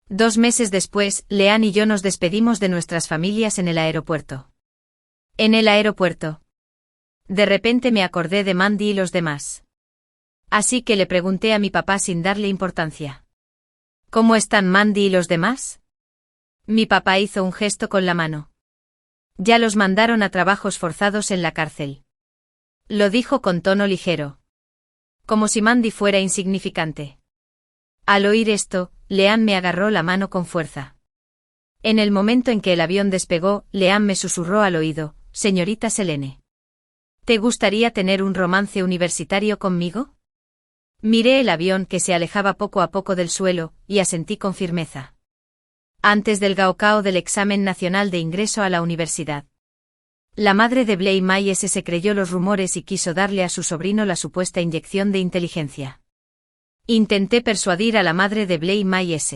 A: 2 meses después, Leanne y yo nos despedimos de nuestras familias en el aeropuerto. En el aeropuerto. De repente me acordé de Mandy y los demás. Así que le pregunté a mi papá sin darle importancia. ¿Cómo están Mandy y los demás? Mi papá hizo un gesto con la mano. Ya los mandaron a trabajos forzados en la cárcel. Lo dijo con tono ligero. Como si Mandy fuera insignificante. Al oír esto, Leanne me agarró la mano con fuerza. En el momento en que el avión despegó, Leanne me susurró al oído, señorita Selene. ¿Te gustaría tener un romance universitario conmigo? Miré el avión que se alejaba poco a poco del suelo, y asentí con firmeza. Antes del gaokao del examen nacional de ingreso a la universidad. La madre de Blake Myers se creyó los rumores y quiso darle a su sobrino la supuesta inyección de inteligencia. Intenté persuadir a la madre de Blake Myers.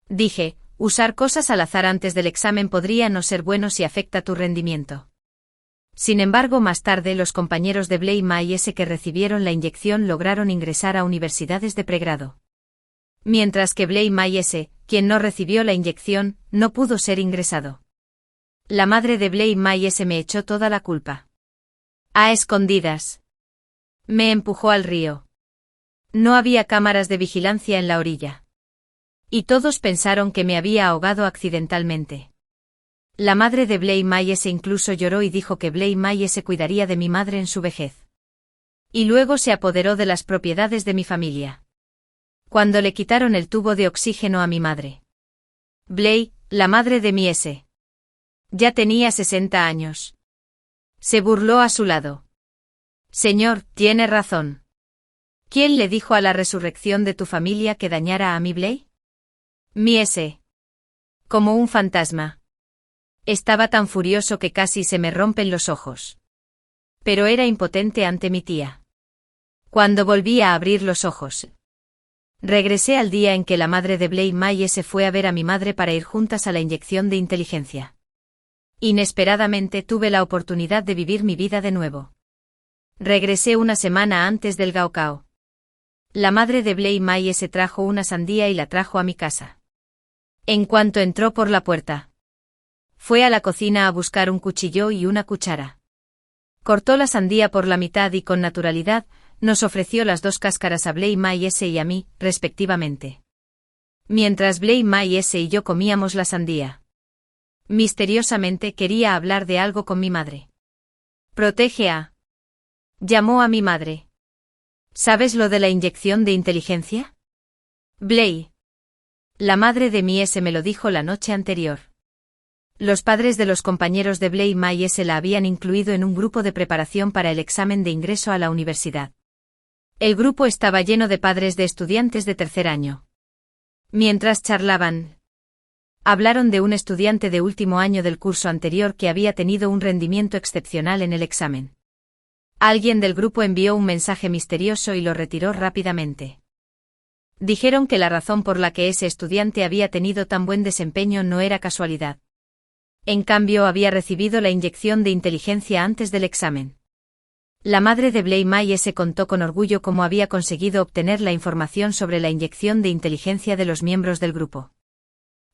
A: Dije, usar cosas al azar antes del examen podría no ser bueno si afecta tu rendimiento. Sin embargo, más tarde los compañeros de Blake Myers que recibieron la inyección lograron ingresar a universidades de pregrado. Mientras que Blake Myers, quien no recibió la inyección, no pudo ser ingresado. La madre de Blake Myers me echó toda la culpa. A escondidas. Me empujó al río. No había cámaras de vigilancia en la orilla. Y todos pensaron que me había ahogado accidentalmente. La madre de Blake Myers incluso lloró y dijo que Blake Myers cuidaría de mi madre en su vejez. Y luego se apoderó de las propiedades de mi familia. Cuando le quitaron el tubo de oxígeno a mi madre. Blake, la madre de mi S. Ya tenía 60 años. Se burló a su lado. Señor, tiene razón. ¿Quién le dijo a la resurrección de tu familia que dañara a mi Blake? Mies. Como un fantasma. Estaba tan furioso que casi se me rompen los ojos. Pero era impotente ante mi tía. Cuando volví a abrir los ojos, regresé al día en que la madre de Blake Mies fue a ver a mi madre para ir juntas a la inyección de inteligencia. Inesperadamente tuve la oportunidad de vivir mi vida de nuevo. Regresé una semana antes del Gaokao. La madre de Blake Mies trajo una sandía y la trajo a mi casa. En cuanto entró por la puerta, fue a la cocina a buscar un cuchillo y una cuchara. Cortó la sandía por la mitad y con naturalidad nos ofreció las 2 cáscaras a Blake Mies y a mí, respectivamente. Mientras Blake Mies y yo comíamos la sandía, misteriosamente quería hablar de algo con mi madre. Protege a... Llamó a mi madre. ¿Sabes lo de la inyección de inteligencia? Blake. La madre de Mies me lo dijo la noche anterior. Los padres de los compañeros de Blake Mies la habían incluido en un grupo de preparación para el examen de ingreso a la universidad. El grupo estaba lleno de padres de estudiantes de tercer año. Mientras charlaban, hablaron de un estudiante de último año del curso anterior que había tenido un rendimiento excepcional en el examen. Alguien del grupo envió un mensaje misterioso y lo retiró rápidamente. Dijeron que la razón por la que ese estudiante había tenido tan buen desempeño no era casualidad. En cambio, había recibido la inyección de inteligencia antes del examen. La madre de Blake Mies contó con orgullo cómo había conseguido obtener la información sobre la inyección de inteligencia de los miembros del grupo.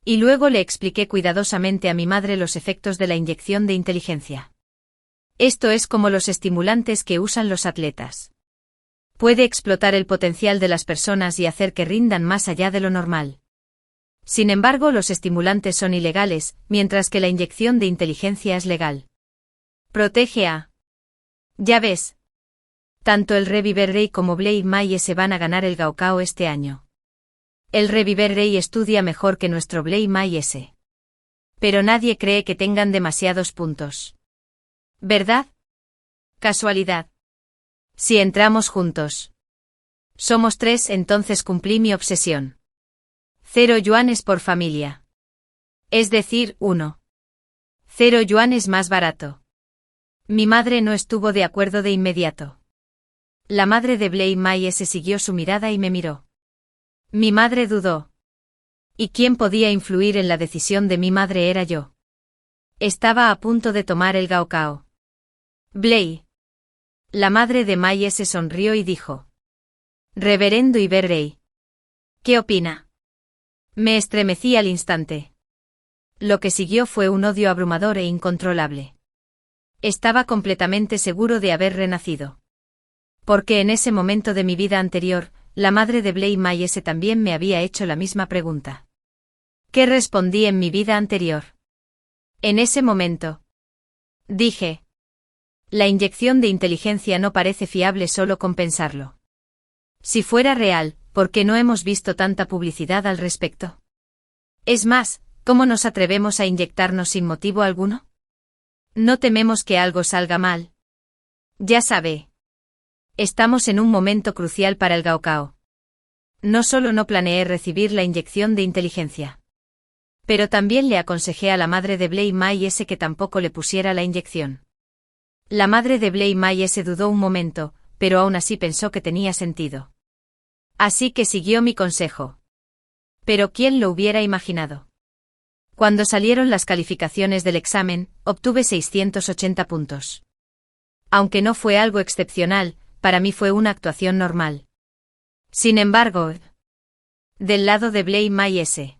A: Y luego le expliqué cuidadosamente a mi madre los efectos de la inyección de inteligencia. Esto es como los estimulantes que usan los atletas. Puede explotar el potencial de las personas y hacer que rindan más allá de lo normal. Sin embargo, los estimulantes son ilegales, mientras que la inyección de inteligencia es legal. Protege a... Ya ves. Tanto el Reviver Ray como Blake Mies van a ganar el Gaokao este año. El Reviver Ray estudia mejor que nuestro Blake Mies. Pero nadie cree que tengan demasiados puntos. ¿Verdad? Casualidad. Si entramos juntos. Somos 3, entonces cumplí mi obsesión. 0 yuanes por familia. Es decir, 1. 0 yuanes más barato. Mi madre no estuvo de acuerdo de inmediato. La madre de Blake Mies siguió su mirada y me miró. Mi madre dudó. ¿Y quién podía influir en la decisión de mi madre? Era yo. Estaba a punto de tomar el Gaokao. Blake. La madre de Mies se sonrió y dijo. Reverendo Iberrey. ¿Qué opina? Me estremecí al instante. Lo que siguió fue un odio abrumador e incontrolable. Estaba completamente seguro de haber renacido. Porque en ese momento de mi vida anterior, la madre de Blake Mies también me había hecho la misma pregunta. ¿Qué respondí en mi vida anterior? En ese momento. Dije. La inyección de inteligencia no parece fiable solo con pensarlo. Si fuera real, ¿por qué no hemos visto tanta publicidad al respecto? Es más, ¿cómo nos atrevemos a inyectarnos sin motivo alguno? No tememos que algo salga mal. Ya sabe. Estamos en un momento crucial para el Gaokao. No solo no planeé recibir la inyección de inteligencia, pero también le aconsejé a la madre de Blake Mies que tampoco le pusiera la inyección. La madre de Blake Mies dudó un momento, pero aún así pensó que tenía sentido. Así que siguió mi consejo. Pero ¿quién lo hubiera imaginado? Cuando salieron las calificaciones del examen, obtuve 680 puntos. Aunque no fue algo excepcional, para mí fue una actuación normal. Sin embargo, del lado de Blake Mies,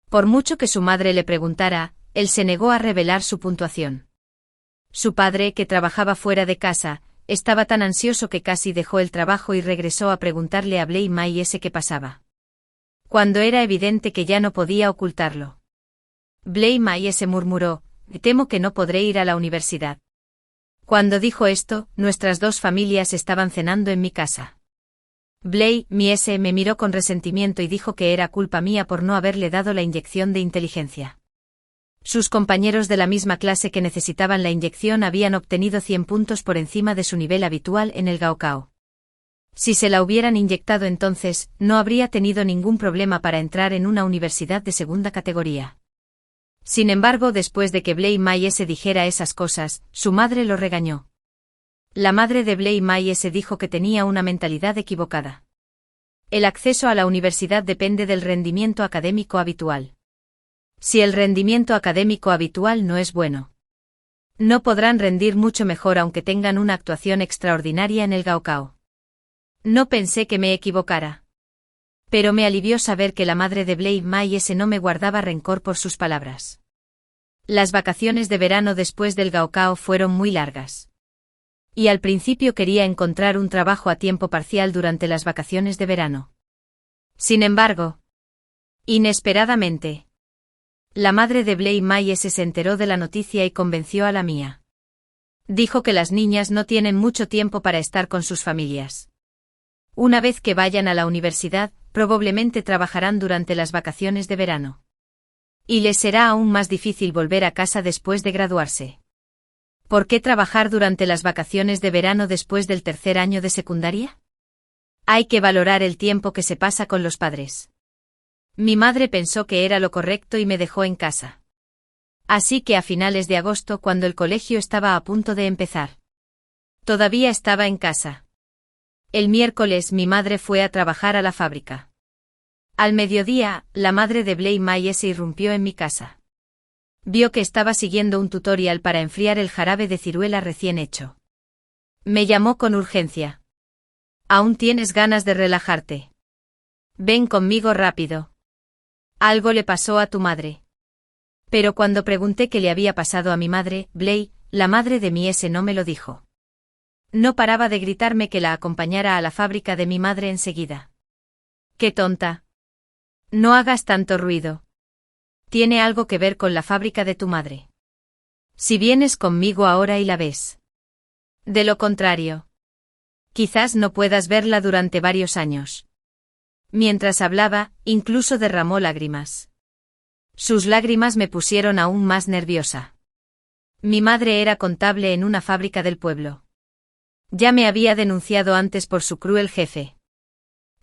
A: por mucho que su madre le preguntara, él se negó a revelar su puntuación. Su padre, que trabajaba fuera de casa, estaba tan ansioso que casi dejó el trabajo y regresó a preguntarle a Blake Mies qué pasaba. Cuando era evidente que ya no podía ocultarlo. Blake Mies murmuró, temo que no podré ir a la universidad. Cuando dijo esto, nuestras 2 familias estaban cenando en mi casa. Blake Mies me miró con resentimiento y dijo que era culpa mía por no haberle dado la inyección de inteligencia. Sus compañeros de la misma clase que necesitaban la inyección habían obtenido 100 puntos por encima de su nivel habitual en el Gaokao. Si se la hubieran inyectado entonces, no habría tenido ningún problema para entrar en una universidad de segunda categoría. Sin embargo, después de que Blake Myers dijera esas cosas, su madre lo regañó. La madre de Blake Myers dijo que tenía una mentalidad equivocada. El acceso a la universidad depende del rendimiento académico habitual. Si el rendimiento académico habitual no es bueno, no podrán rendir mucho mejor aunque tengan una actuación extraordinaria en el Gaokao. No pensé que me equivocara. Pero me alivió saber que la madre de Blake Myers no me guardaba rencor por sus palabras. Las vacaciones de verano después del Gaokao fueron muy largas. Y al principio quería encontrar un trabajo a tiempo parcial durante las vacaciones de verano. Sin embargo, inesperadamente, la madre de Blake Myers se enteró de la noticia y convenció a la mía. Dijo que las niñas no tienen mucho tiempo para estar con sus familias. Una vez que vayan a la universidad, probablemente trabajarán durante las vacaciones de verano. Y les será aún más difícil volver a casa después de graduarse. ¿Por qué trabajar durante las vacaciones de verano después del tercer año de secundaria? Hay que valorar el tiempo que se pasa con los padres. Mi madre pensó que era lo correcto y me dejó en casa. Así que a finales de agosto, cuando el colegio estaba a punto de empezar, todavía estaba en casa. El miércoles mi madre fue a trabajar a la fábrica. Al mediodía, la madre de Blake Myers irrumpió en mi casa. Vio que estaba siguiendo un tutorial para enfriar el jarabe de ciruela recién hecho. Me llamó con urgencia. ¿Aún tienes ganas de relajarte? Ven conmigo rápido. Algo le pasó a tu madre. Pero cuando pregunté qué le había pasado a mi madre, Blake, la madre de mi no me lo dijo. No paraba de gritarme que la acompañara a la fábrica de mi madre enseguida. ¡Qué tonta! No hagas tanto ruido. Tiene algo que ver con la fábrica de tu madre. Si vienes conmigo ahora y la ves. De lo contrario, quizás no puedas verla durante varios años. Mientras hablaba, incluso derramó lágrimas. Sus lágrimas me pusieron aún más nerviosa. Mi madre era contable en una fábrica del pueblo. Ya me había denunciado antes por su cruel jefe.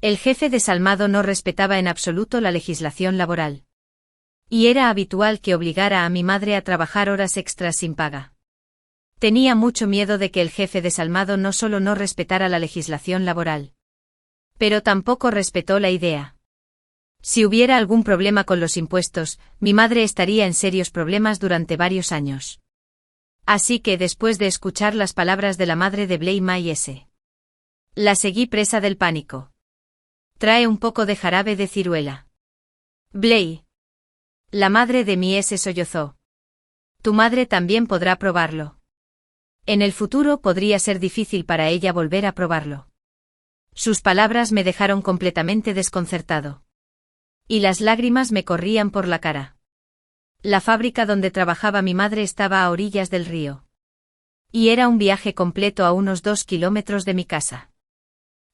A: El jefe desalmado no respetaba en absoluto la legislación laboral. Y era habitual que obligara a mi madre a trabajar horas extras sin paga. Tenía mucho miedo de que el jefe desalmado no solo no respetara la legislación laboral, pero tampoco respetó la idea. Si hubiera algún problema con los impuestos, mi madre estaría en serios problemas durante varios años. Así que después de escuchar las palabras de la madre de Blake Myers, la seguí presa del pánico. Trae un poco de jarabe de ciruela. Blake. La madre de mi sollozó. Tu madre también podrá probarlo. En el futuro podría ser difícil para ella volver a probarlo. Sus palabras me dejaron completamente desconcertado. Y las lágrimas me corrían por la cara. La fábrica donde trabajaba mi madre estaba a orillas del río. Y era un viaje completo a unos 2 kilómetros de mi casa.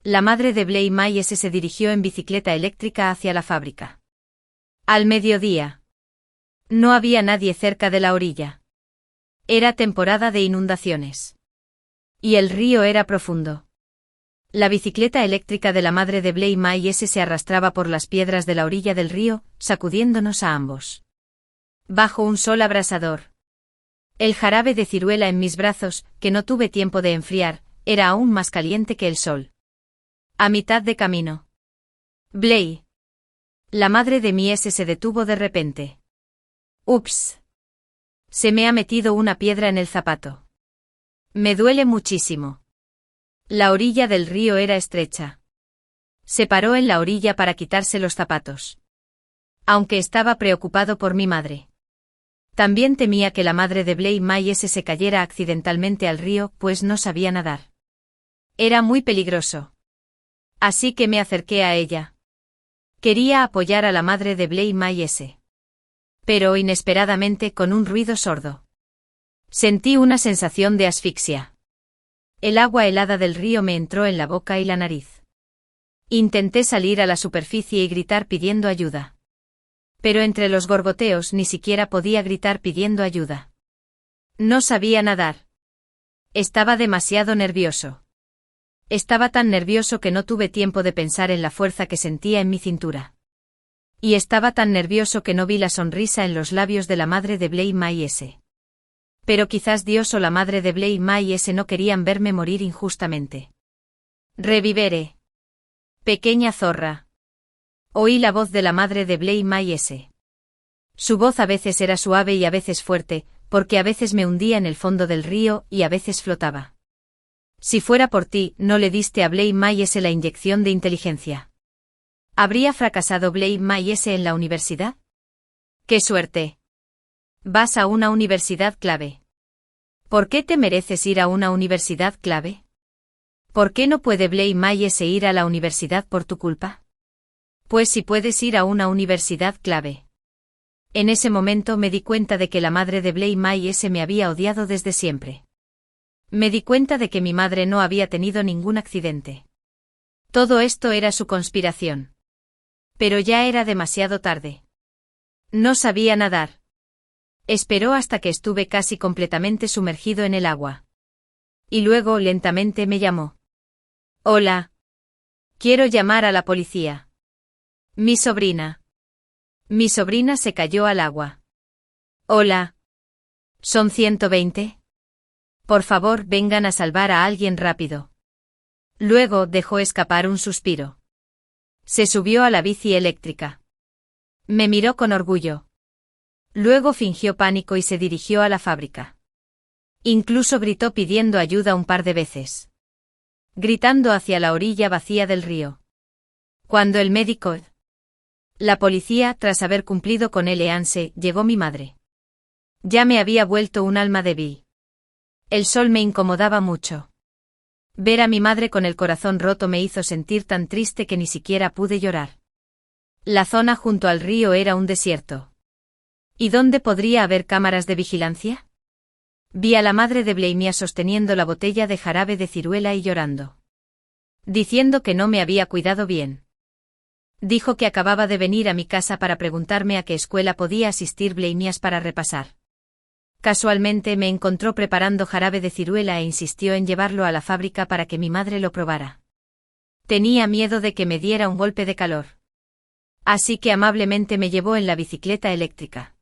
A: La madre de Blake Myers se dirigió en bicicleta eléctrica hacia la fábrica. Al mediodía. No había nadie cerca de la orilla. Era temporada de inundaciones. Y el río era profundo. La bicicleta eléctrica de la madre de Blake Myers se arrastraba por las piedras de la orilla del río, sacudiéndonos a ambos. Bajo un sol abrasador. El jarabe de ciruela en mis brazos, que no tuve tiempo de enfriar, era aún más caliente que el sol. A mitad de camino. Blake. La madre de mi se detuvo de repente. Ups. Se me ha metido una piedra en el zapato. Me duele muchísimo. La orilla del río era estrecha. Se paró en la orilla para quitarse los zapatos. Aunque estaba preocupado por mi madre. También temía que la madre de Blake Myers se cayera accidentalmente al río, pues no sabía nadar. Era muy peligroso. Así que me acerqué a ella. Quería apoyar a la madre de Blake Myers. Pero inesperadamente con un ruido sordo. Sentí una sensación de asfixia. El agua helada del río me entró en la boca y la nariz. Intenté salir a la superficie y gritar pidiendo ayuda. Pero entre los gorgoteos ni siquiera podía gritar pidiendo ayuda. No sabía nadar. Estaba demasiado nervioso. Estaba tan nervioso que no tuve tiempo de pensar en la fuerza que sentía en mi cintura. Y estaba tan nervioso que no vi la sonrisa en los labios de la madre de Blake Mayes. Pero quizás Dios o la madre de Blake Mayes no querían verme morir injustamente. Reviviré. Pequeña zorra. Oí la voz de la madre de Blake Mayes. Su voz a veces era suave y a veces fuerte, porque a veces me hundía en el fondo del río y a veces flotaba. Si fuera por ti, no le diste a Blake Mayes la inyección de inteligencia. ¿Habría fracasado Blake Mayes en la universidad? ¡Qué suerte! Vas a una universidad clave. ¿Por qué te mereces ir a una universidad clave? ¿Por qué no puede Blake Mayes ir a la universidad por tu culpa? Pues si puedes ir a una universidad clave. En ese momento me di cuenta de que la madre de Blake Mayes me había odiado desde siempre. Me di cuenta de que mi madre no había tenido ningún accidente. Todo esto era su conspiración. Pero ya era demasiado tarde. No sabía nadar. Esperó hasta que estuve casi completamente sumergido en el agua. Y luego lentamente me llamó. Hola. Quiero llamar a la policía. Mi sobrina. Mi sobrina se cayó al agua. Hola. ¿Son 120? Por favor, vengan a salvar a alguien rápido. Luego dejó escapar un suspiro. Se subió a la bici eléctrica. Me miró con orgullo. Luego fingió pánico y se dirigió a la fábrica. Incluso gritó pidiendo ayuda un par de veces. Gritando hacia la orilla vacía del río. Cuando el médico... La policía, tras haber cumplido con el EANSE, llegó mi madre. Ya me había vuelto un alma débil. El sol me incomodaba mucho. Ver a mi madre con el corazón roto me hizo sentir tan triste que ni siquiera pude llorar. La zona junto al río era un desierto. ¿Y dónde podría haber cámaras de vigilancia? Vi a la madre de Blaimia sosteniendo la botella de jarabe de ciruela y llorando. Diciendo que no me había cuidado bien. Dijo que acababa de venir a mi casa para preguntarme a qué escuela podía asistir Blaimias para repasar. Casualmente me encontró preparando jarabe de ciruela e insistió en llevarlo a la fábrica para que mi madre lo probara. Tenía miedo de que me diera un golpe de calor. Así que amablemente me llevó en la bicicleta eléctrica.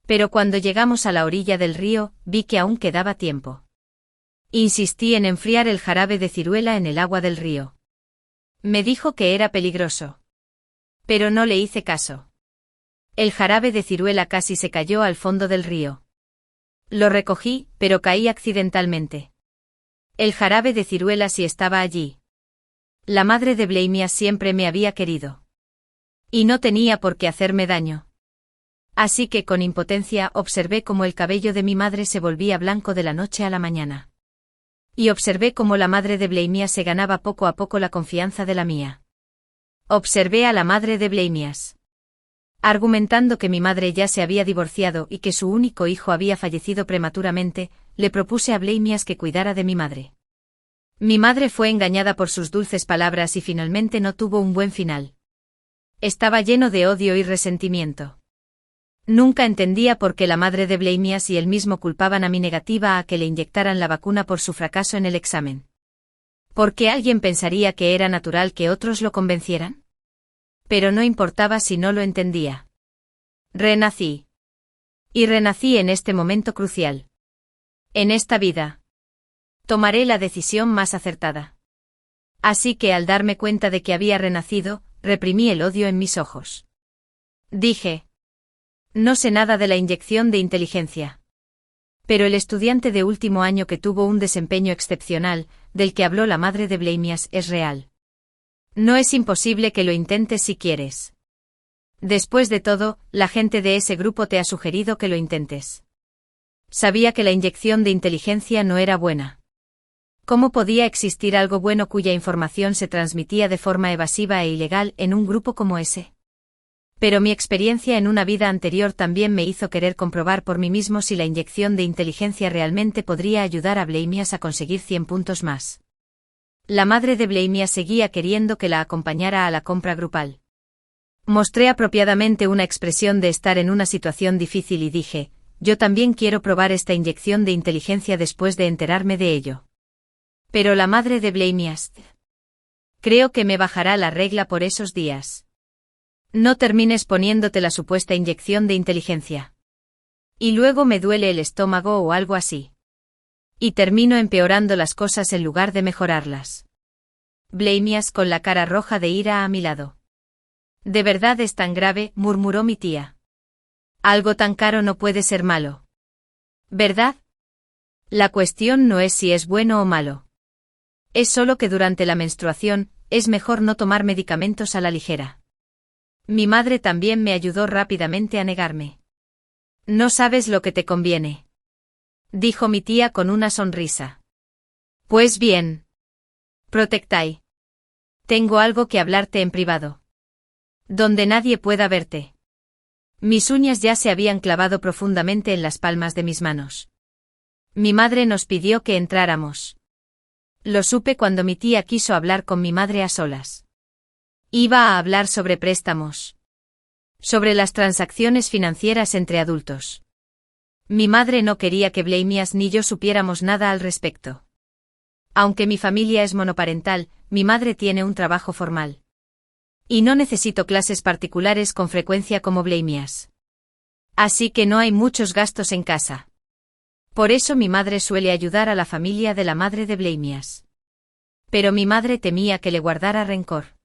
A: Pero cuando llegamos a la orilla del río, vi que aún quedaba tiempo. Insistí en enfriar el jarabe de ciruela en el agua del río. Me dijo que era peligroso. Pero no le hice caso. El jarabe de ciruela casi se cayó al fondo del río. Lo recogí, pero caí accidentalmente. El jarabe de ciruela sí estaba allí. La madre de Blaimia siempre me había querido. Y no tenía por qué hacerme daño. Así que con impotencia observé cómo el cabello de mi madre se volvía blanco de la noche a la mañana. Y observé cómo la madre de Blaimia se ganaba poco a poco la confianza de la mía. Observé a la madre de Blaimias. Argumentando que mi madre ya se había divorciado y que su único hijo había fallecido prematuramente, le propuse a Blaimias que cuidara de mi madre. Mi madre fue engañada por sus dulces palabras y finalmente no tuvo un buen final. Estaba lleno de odio y resentimiento. Nunca entendía por qué la madre de Blaimias y él mismo culpaban a mi negativa a que le inyectaran la vacuna por su fracaso en el examen. ¿Por qué alguien pensaría que era natural que otros lo convencieran? Pero no importaba si no lo entendía. Renací. Y renací en este momento crucial. En esta vida. Tomaré la decisión más acertada. Así que al darme cuenta de que había renacido, reprimí el odio en mis ojos. Dije. No sé nada de la inyección de inteligencia. Pero el estudiante de último año que tuvo un desempeño excepcional, del que habló la madre de Blaimias, es real. No es imposible que lo intentes si quieres. Después de todo, la gente de ese grupo te ha sugerido que lo intentes. Sabía que la inyección de inteligencia no era buena. ¿Cómo podía existir algo bueno cuya información se transmitía de forma evasiva e ilegal en un grupo como ese? Pero mi experiencia en una vida anterior también me hizo querer comprobar por mí mismo si la inyección de inteligencia realmente podría ayudar a Blaimias a conseguir 100 puntos más. La madre de Blaimias seguía queriendo que la acompañara a la compra grupal. Mostré apropiadamente una expresión de estar en una situación difícil y dije, yo también quiero probar esta inyección de inteligencia después de enterarme de ello. Pero la madre de Blameyas. Creo que me bajará la regla por esos días. No termines poniéndote la supuesta inyección de inteligencia. Y luego me duele el estómago o algo así. Y termino empeorando las cosas en lugar de mejorarlas. Blameyas con la cara roja de ira a mi lado. ¿De verdad es tan grave?, murmuró mi tía. Algo tan caro no puede ser malo. ¿Verdad? La cuestión no es si es bueno o malo. Es solo que durante la menstruación, es mejor no tomar medicamentos a la ligera. Mi madre también me ayudó rápidamente a negarme. No sabes lo que te conviene, dijo mi tía con una sonrisa. Pues bien. Protectai. Tengo algo que hablarte en privado. Donde nadie pueda verte. Mis uñas ya se habían clavado profundamente en las palmas de mis manos. Mi madre nos pidió que entráramos. Lo supe cuando mi tía quiso hablar con mi madre a solas. Iba a hablar sobre préstamos. Sobre las transacciones financieras entre adultos. Mi madre no quería que Blameyas ni yo supiéramos nada al respecto. Aunque mi familia es monoparental, mi madre tiene un trabajo formal. Y no necesito clases particulares con frecuencia como Blameyas. Así que no hay muchos gastos en casa. Por eso mi madre suele ayudar a la familia de la madre de Blameyas. Pero mi madre temía que le guardara rencor.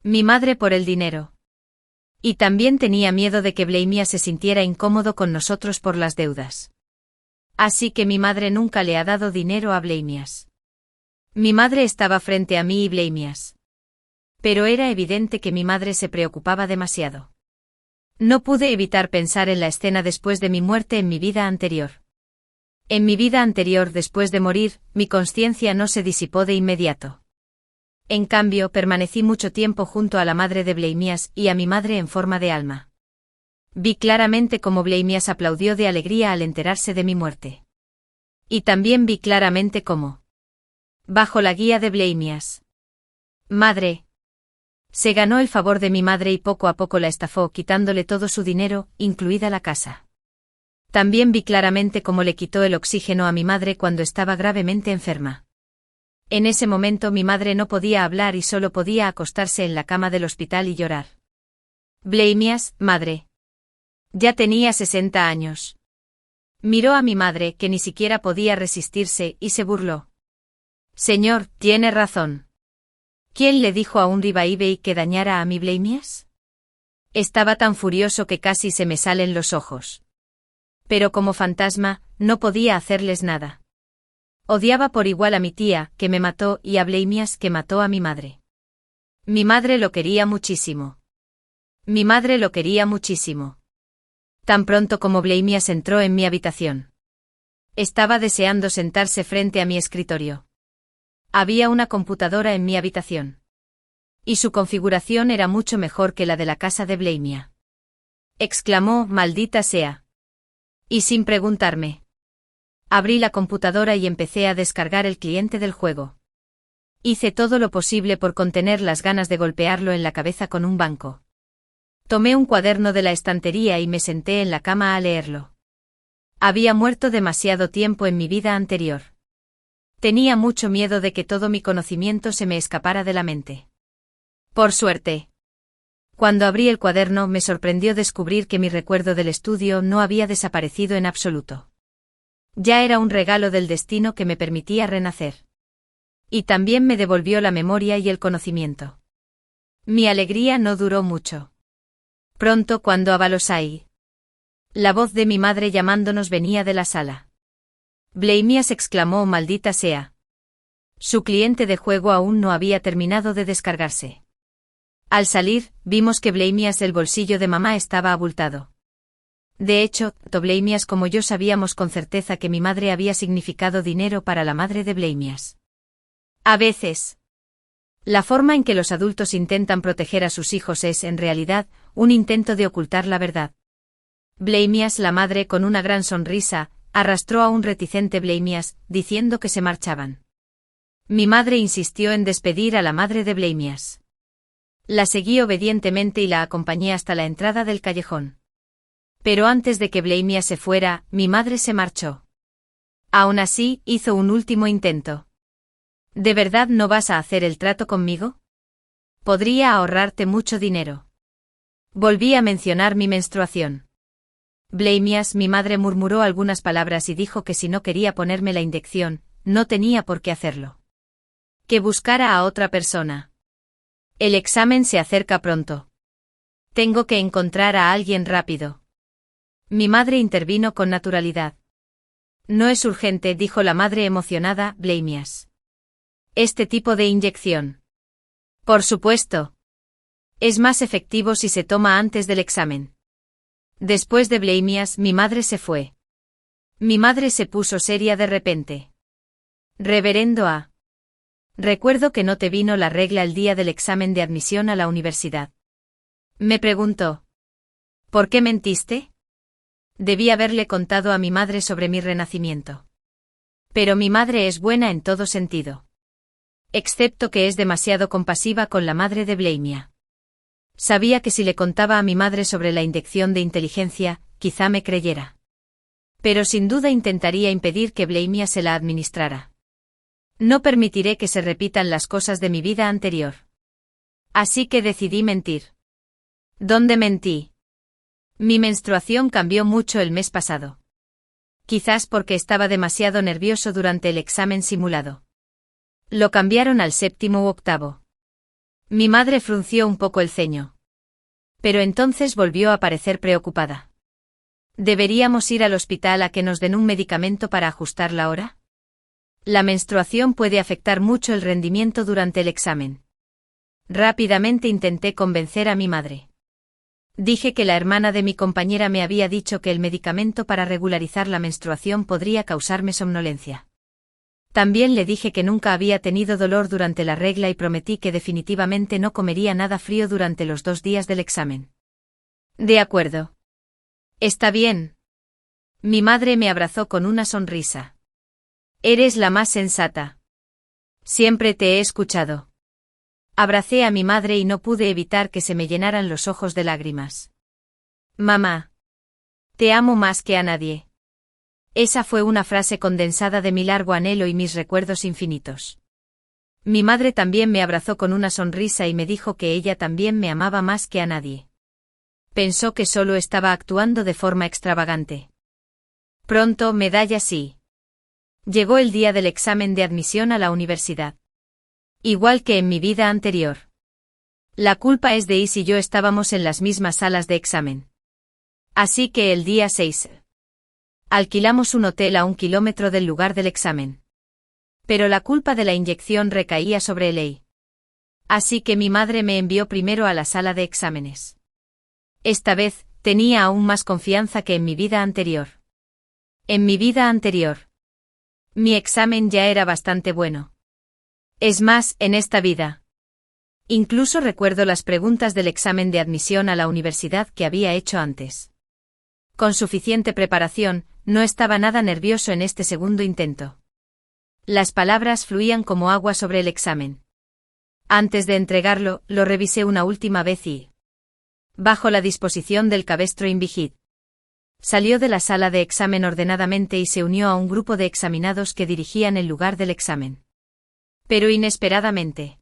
A: Mi madre por el dinero. Y también tenía miedo de que Blameyas se sintiera incómodo con nosotros por las deudas. Así que mi madre nunca le ha dado dinero a Blameyas. Mi madre estaba frente a mí y Blameyas. Pero era evidente que mi madre se preocupaba demasiado. No pude evitar pensar en la escena después de mi muerte en mi vida anterior. En mi vida anterior, después de morir, mi conciencia no se disipó de inmediato. En cambio, permanecí mucho tiempo junto a la madre de Blameyas y a mi madre en forma de alma. Vi claramente cómo Blameyas aplaudió de alegría al enterarse de mi muerte. Y también vi claramente cómo, bajo la guía de Blameyas, madre, se ganó el favor de mi madre y poco a poco la estafó quitándole todo su dinero, incluida la casa. También vi claramente cómo le quitó el oxígeno a mi madre cuando estaba gravemente enferma. En ese momento mi madre no podía hablar y solo podía acostarse en la cama del hospital y llorar. Blameyas, madre. Ya tenía 60 años. Miró a mi madre, que ni siquiera podía resistirse, y se burló. Señor, tiene razón. ¿Quién le dijo a un Ribaibey que dañara a mi Blameyas? Estaba tan furioso que casi se me salen los ojos. Pero como fantasma, no podía hacerles nada. Odiaba por igual a mi tía, que me mató, y a Blameyas, que mató a mi madre. Mi madre lo quería muchísimo. Mi madre lo quería muchísimo. Tan pronto como Blameyas entró en mi habitación. Estaba deseando sentarse frente a mi escritorio. Había una computadora en mi habitación. Y su configuración era mucho mejor que la de la casa de Blameyas. Exclamó, maldita sea. Y sin preguntarme. Abrí la computadora y empecé a descargar el cliente del juego. Hice todo lo posible por contener las ganas de golpearlo en la cabeza con un banco. Tomé un cuaderno de la estantería y me senté en la cama a leerlo. Había muerto demasiado tiempo en mi vida anterior. Tenía mucho miedo de que todo mi conocimiento se me escapara de la mente. Por suerte. Cuando abrí el cuaderno me sorprendió descubrir que mi recuerdo del estudio no había desaparecido en absoluto. Ya era un regalo del destino que me permitía renacer. Y también me devolvió la memoria y el conocimiento. Mi alegría no duró mucho. Pronto cuando Abalosai. La voz de mi madre llamándonos venía de la sala. Blameyas, exclamó, maldita sea. Su cliente de juego aún no había terminado de descargarse. Al salir, vimos que Blameyas, el bolsillo de mamá estaba abultado. De hecho, tanto Blameyas como yo sabíamos con certeza que mi madre había significado dinero para la madre de Blameyas. A veces, la forma en que los adultos intentan proteger a sus hijos es, en realidad, un intento de ocultar la verdad. Blameyas, la madre, con una gran sonrisa, arrastró a un reticente Blameyas, diciendo que se marchaban. Mi madre insistió en despedir a la madre de Blameyas. La seguí obedientemente y la acompañé hasta la entrada del callejón. Pero antes de que Blameyas se fuera, mi madre se marchó. Aún así, hizo un último intento. ¿De verdad no vas a hacer el trato conmigo? Podría ahorrarte mucho dinero. Volví a mencionar mi menstruación. Blamias, mi madre murmuró algunas palabras y dijo que si no quería ponerme la inyección, no tenía por qué hacerlo. Que buscara a otra persona. El examen se acerca pronto. Tengo que encontrar a alguien rápido. Mi madre intervino con naturalidad. No es urgente, dijo la madre emocionada, Blamias. Este tipo de inyección. Por supuesto. Es más efectivo si se toma antes del examen. Después de Blamias, mi madre se fue. Mi madre se puso seria de repente. Reverendo A. Recuerdo que no te vino la regla el día del examen de admisión a la universidad. Me preguntó. ¿Por qué mentiste? Debí haberle contado a mi madre sobre mi renacimiento. Pero mi madre es buena en todo sentido. Excepto que es demasiado compasiva con la madre de Blamia. Sabía que si le contaba a mi madre sobre la inyección de inteligencia, quizá me creyera. Pero sin duda intentaría impedir que Blamia se la administrara. No permitiré que se repitan las cosas de mi vida anterior. Así que decidí mentir. ¿Dónde mentí? Mi menstruación cambió mucho el mes pasado. Quizás porque estaba demasiado nervioso durante el examen simulado. Lo cambiaron al 7º u 8º. Mi madre frunció un poco el ceño. Pero entonces volvió a parecer preocupada. ¿Deberíamos ir al hospital a que nos den un medicamento para ajustar la hora? La menstruación puede afectar mucho el rendimiento durante el examen. Rápidamente intenté convencer a mi madre. Dije que la hermana de mi compañera me había dicho que el medicamento para regularizar la menstruación podría causarme somnolencia. También le dije que nunca había tenido dolor durante la regla y prometí que definitivamente no comería nada frío durante los 2 días del examen. De acuerdo. Está bien. Mi madre me abrazó con una sonrisa. Eres la más sensata. Siempre te he escuchado. Abracé a mi madre y no pude evitar que se me llenaran los ojos de lágrimas. Mamá. Te amo más que a nadie. Esa fue una frase condensada de mi largo anhelo y mis recuerdos infinitos. Mi madre también me abrazó con una sonrisa y me dijo que ella también me amaba más que a nadie. Pensó que solo estaba actuando de forma extravagante. Pronto, medalla sí. Llegó el día del examen de admisión a la universidad. Igual que en mi vida anterior. La culpa es de Is y yo estábamos en las mismas salas de examen. Así que el día 6. Alquilamos un hotel a 1 kilómetro del lugar del examen. Pero la culpa de la inyección recaía sobre Elei. Así que mi madre me envió primero a la sala de exámenes. Esta vez, tenía aún más confianza que en mi vida anterior. En mi vida anterior. Mi examen ya era bastante bueno. Es más, en esta vida. Incluso recuerdo las preguntas del examen de admisión a la universidad que había hecho antes. Con suficiente preparación, no estaba nada nervioso en este segundo intento. Las palabras fluían como agua sobre el examen. Antes de entregarlo, lo revisé una última vez y... bajo la disposición del cabestro Invigid. Salió de la sala de examen ordenadamente y se unió a un grupo de examinados que dirigían el lugar del examen. Pero inesperadamente.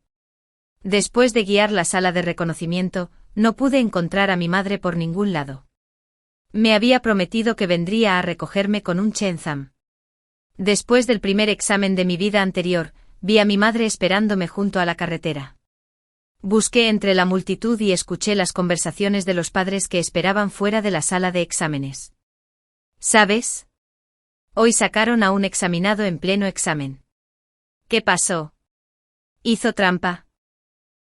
A: Después de guiar la sala de reconocimiento, no pude encontrar a mi madre por ningún lado. Me había prometido que vendría a recogerme con un Chenzam. Después del primer examen de mi vida anterior, vi a mi madre esperándome junto a la carretera. Busqué entre la multitud y escuché las conversaciones de los padres que esperaban fuera de la sala de exámenes. ¿Sabes? Hoy sacaron a un examinado en pleno examen. ¿Qué pasó? ¿Hizo trampa?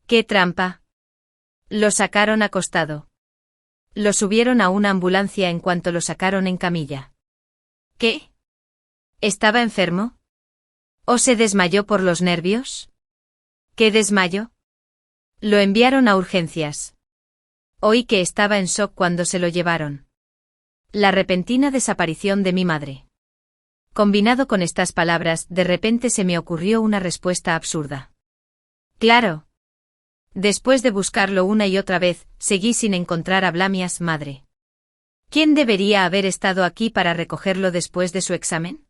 A: ¿Qué trampa? Lo sacaron acostado. Lo subieron a una ambulancia en cuanto lo sacaron en camilla. ¿Qué? ¿Estaba enfermo? ¿O se desmayó por los nervios? ¿Qué desmayo? Lo enviaron a urgencias. Oí que estaba en shock cuando se lo llevaron. La repentina desaparición de mi madre. Combinado con estas palabras, de repente se me ocurrió una respuesta absurda. Claro. Después de buscarlo una y otra vez, seguí sin encontrar a Blamias, madre. ¿Quién debería haber estado aquí para recogerlo después de su examen?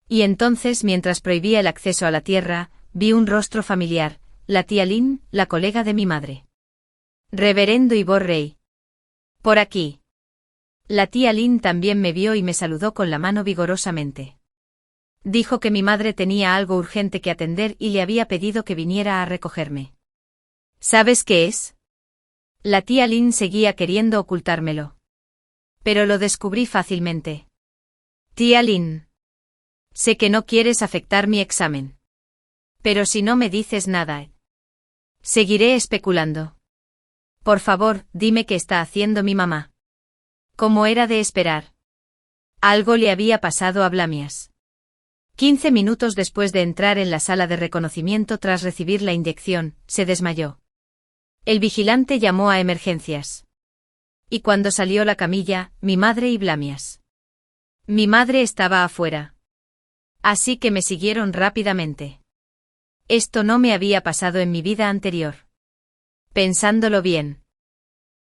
A: Y entonces, mientras prohibía el acceso a la tierra, vi un rostro familiar, la tía Lynn, la colega de mi madre. Reverendo Ivor Rey. Por aquí. La tía Lynn también me vio y me saludó con la mano vigorosamente. Dijo que mi madre tenía algo urgente que atender y le había pedido que viniera a recogerme. ¿Sabes qué es? La tía Lynn seguía queriendo ocultármelo. Pero lo descubrí fácilmente. Tía Lynn. Sé que no quieres afectar mi examen. Pero si no me dices nada, seguiré especulando. Por favor, dime qué está haciendo mi mamá. Como era de esperar. Algo le había pasado a Blamias. 15 minutos después de entrar en la sala de reconocimiento tras recibir la inyección, se desmayó. El vigilante llamó a emergencias. Y cuando salió la camilla, mi madre y Blamias. Mi madre estaba afuera. Así que me siguieron rápidamente. Esto no me había pasado en mi vida anterior. Pensándolo bien.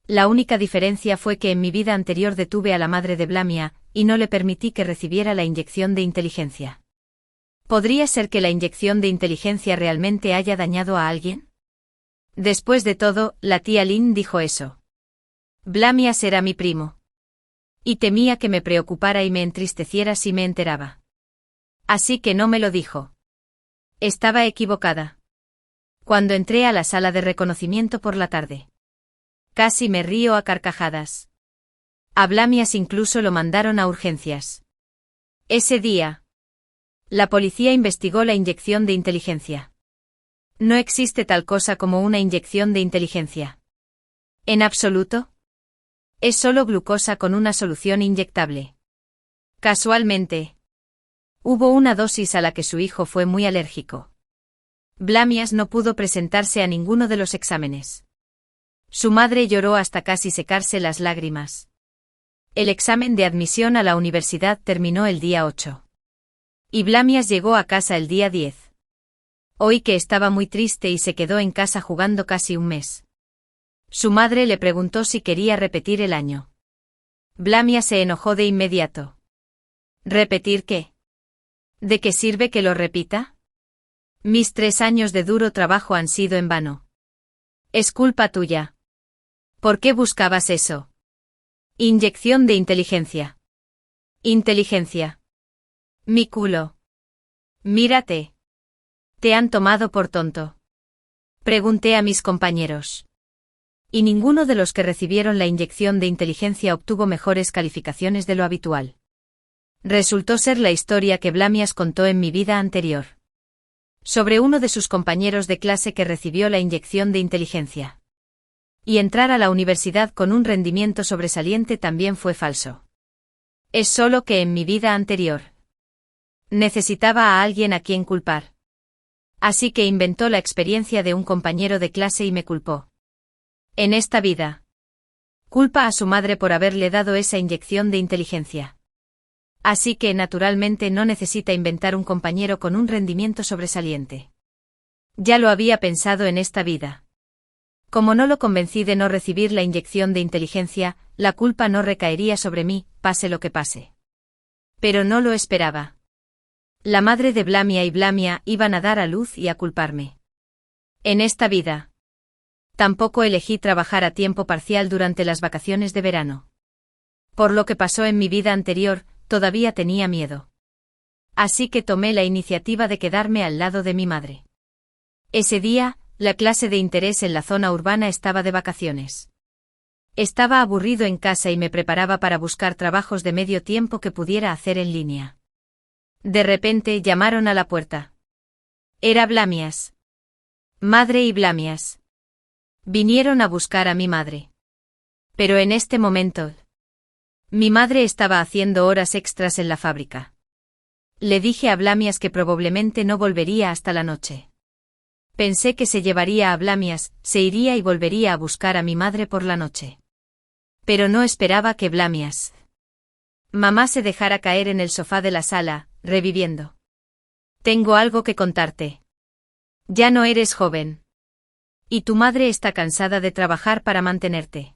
A: La única diferencia fue que en mi vida anterior detuve a la madre de Blamia, y no le permití que recibiera la inyección de inteligencia. ¿Podría ser que la inyección de inteligencia realmente haya dañado a alguien? Después de todo, la tía Lynn dijo eso. Blamias era mi primo. Y temía que me preocupara y me entristeciera si me enteraba. Así que no me lo dijo. Estaba equivocada. Cuando entré a la sala de reconocimiento por la tarde. Casi me río a carcajadas. A Blamias incluso lo mandaron a urgencias. Ese día. La policía investigó la inyección de inteligencia. No existe tal cosa como una inyección de inteligencia. En absoluto. Es solo glucosa con una solución inyectable. Casualmente. Hubo una dosis a la que su hijo fue muy alérgico. Blamias no pudo presentarse a ninguno de los exámenes. Su madre lloró hasta casi secarse las lágrimas. El examen de admisión a la universidad terminó el día 8. Y Blamias llegó a casa el día 10. Oí que estaba muy triste y se quedó en casa jugando casi un mes. Su madre le preguntó si quería repetir el año. Blamias se enojó de inmediato. ¿Repetir qué? ¿De qué sirve que lo repita? Mis 3 años de duro trabajo han sido en vano. Es culpa tuya. ¿Por qué buscabas eso? Inyección de inteligencia. Inteligencia. Mi culo. Mírate. ¿Te han tomado por tonto? Pregunté a mis compañeros. Y ninguno de los que recibieron la inyección de inteligencia obtuvo mejores calificaciones de lo habitual. Resultó ser la historia que Blamias contó en mi vida anterior. Sobre uno de sus compañeros de clase que recibió la inyección de inteligencia. Y entrar a la universidad con un rendimiento sobresaliente también fue falso. Es solo que en mi vida anterior. Necesitaba a alguien a quien culpar. Así que inventó la experiencia de un compañero de clase y me culpó. En esta vida. Culpa a su madre por haberle dado esa inyección de inteligencia. Así que naturalmente no necesita inventar un compañero con un rendimiento sobresaliente. Ya lo había pensado en esta vida. Como no lo convencí de no recibir la inyección de inteligencia, la culpa no recaería sobre mí, pase lo que pase. Pero no lo esperaba. La madre de Blamia y Blamia iban a dar a luz y a culparme. En esta vida. Tampoco elegí trabajar a tiempo parcial durante las vacaciones de verano. Por lo que pasó en mi vida anterior, todavía tenía miedo. Así que tomé la iniciativa de quedarme al lado de mi madre. Ese día, la clase de interés en la zona urbana estaba de vacaciones. Estaba aburrido en casa y me preparaba para buscar trabajos de medio tiempo que pudiera hacer en línea. De repente llamaron a la puerta. Era Blamias. Madre y Blamias. Vinieron a buscar a mi madre. Pero en este momento, mi madre estaba haciendo horas extras en la fábrica. Le dije a Blamias que probablemente no volvería hasta la noche. Pensé que se llevaría a Blamias, se iría y volvería a buscar a mi madre por la noche. Pero no esperaba que Blamias. Mamá se dejara caer en el sofá de la sala, reviviendo. Tengo algo que contarte. Ya no eres joven. Y tu madre está cansada de trabajar para mantenerte.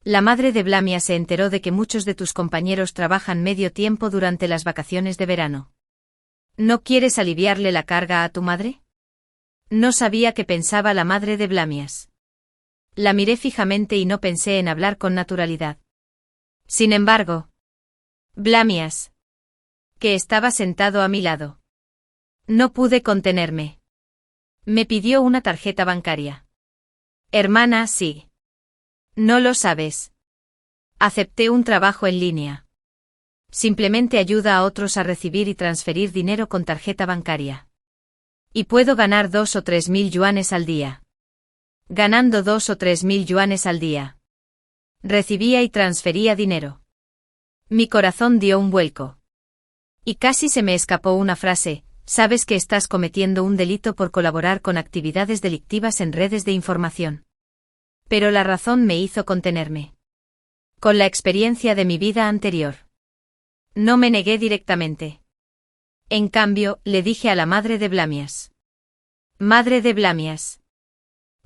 A: La madre de Blamia se enteró de que muchos de tus compañeros trabajan medio tiempo durante las vacaciones de verano. ¿No quieres aliviarle la carga a tu madre? No sabía qué pensaba la madre de Blamias. La miré fijamente y no pensé en hablar con naturalidad. Sin embargo, Blamias, que estaba sentado a mi lado. No pude contenerme. Me pidió una tarjeta bancaria. Hermana, sí. No lo sabes. Acepté un trabajo en línea. Simplemente ayuda a otros a recibir y transferir dinero con tarjeta bancaria. Y puedo ganar 2 o 3 mil yuanes al día. Ganando 2 o 3 mil yuanes al día. Recibía y transfería dinero. Mi corazón dio un vuelco. Y casi se me escapó una frase: sabes que estás cometiendo un delito por colaborar con actividades delictivas en redes de información. Pero la razón me hizo contenerme. Con la experiencia de mi vida anterior. No me negué directamente. En cambio, le dije a la madre de Blamias. Madre de Blamias.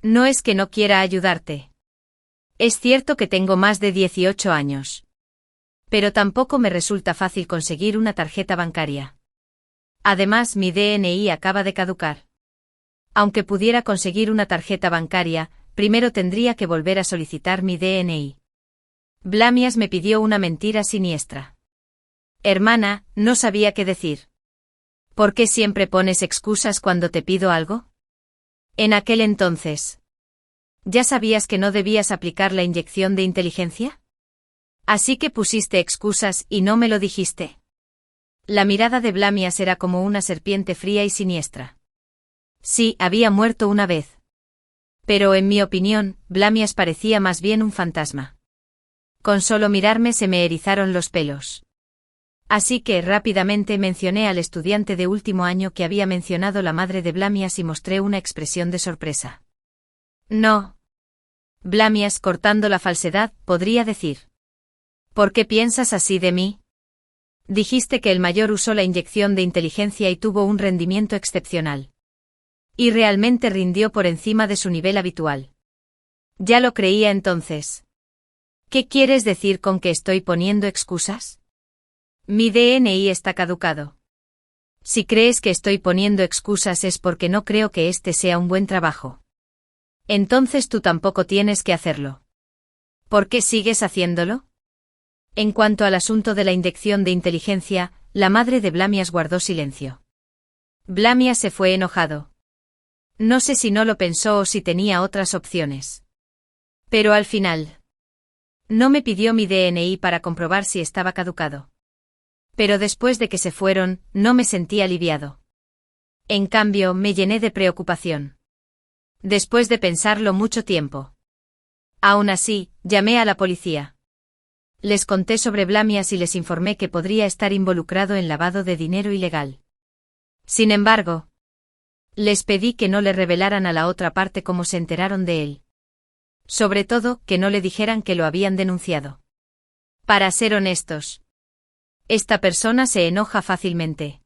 A: No es que no quiera ayudarte. Es cierto que tengo más de 18 años. Pero tampoco me resulta fácil conseguir una tarjeta bancaria. Además, mi DNI acaba de caducar. Aunque pudiera conseguir una tarjeta bancaria, primero tendría que volver a solicitar mi DNI. Blamias me pidió una mentira siniestra. Hermana, no sabía qué decir. ¿Por qué siempre pones excusas cuando te pido algo? En aquel entonces. ¿Ya sabías que no debías aplicar la inyección de inteligencia? Así que pusiste excusas y no me lo dijiste. La mirada de Blamias era como una serpiente fría y siniestra. Sí, había muerto una vez. Pero en mi opinión, Blamias parecía más bien un fantasma. Con solo mirarme se me erizaron los pelos. Así que rápidamente mencioné al estudiante de último año que había mencionado la madre de Blamias y mostré una expresión de sorpresa. No. Blamias, cortando la falsedad, podría decir. ¿Por qué piensas así de mí? Dijiste que el mayor usó la inyección de inteligencia y tuvo un rendimiento excepcional. Y realmente rindió por encima de su nivel habitual. Ya lo creía entonces. ¿Qué quieres decir con que estoy poniendo excusas? Mi DNI está caducado. Si crees que estoy poniendo excusas es porque no creo que este sea un buen trabajo. Entonces tú tampoco tienes que hacerlo. ¿Por qué sigues haciéndolo? En cuanto al asunto de la inyección de inteligencia, la madre de Blamias guardó silencio. Blamias se fue enojado. No sé si no lo pensó o si tenía otras opciones. Pero al final. No me pidió mi DNI para comprobar si estaba caducado. Pero después de que se fueron, no me sentí aliviado. En cambio, me llené de preocupación. Después de pensarlo mucho tiempo. Aún así, llamé a la policía. Les conté sobre Blamias y les informé que podría estar involucrado en lavado de dinero ilegal. Sin embargo, les pedí que no le revelaran a la otra parte cómo se enteraron de él. Sobre todo, que no le dijeran que lo habían denunciado. Para ser honestos, esta persona se enoja fácilmente.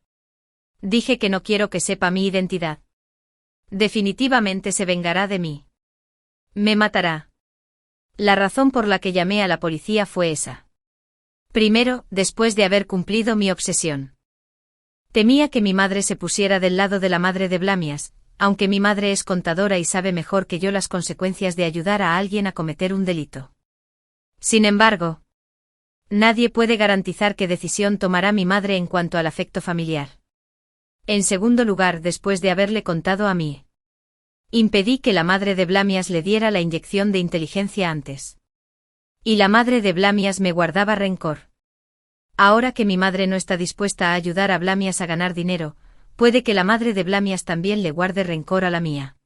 A: Dije que no quiero que sepa mi identidad. Definitivamente se vengará de mí. Me matará. La razón por la que llamé a la policía fue esa. Primero, después de haber cumplido mi obsesión. Temía que mi madre se pusiera del lado de la madre de Blamias, aunque mi madre es contadora y sabe mejor que yo las consecuencias de ayudar a alguien a cometer un delito. Sin embargo, nadie puede garantizar qué decisión tomará mi madre en cuanto al afecto familiar. En segundo lugar, después de haberle contado a mí, impedí que la madre de Blamias le diera la inyección de inteligencia antes. Y la madre de Blamias me guardaba rencor. Ahora que mi madre no está dispuesta a ayudar a Blamias a ganar dinero, puede que la madre de Blamias también le guarde rencor a la mía.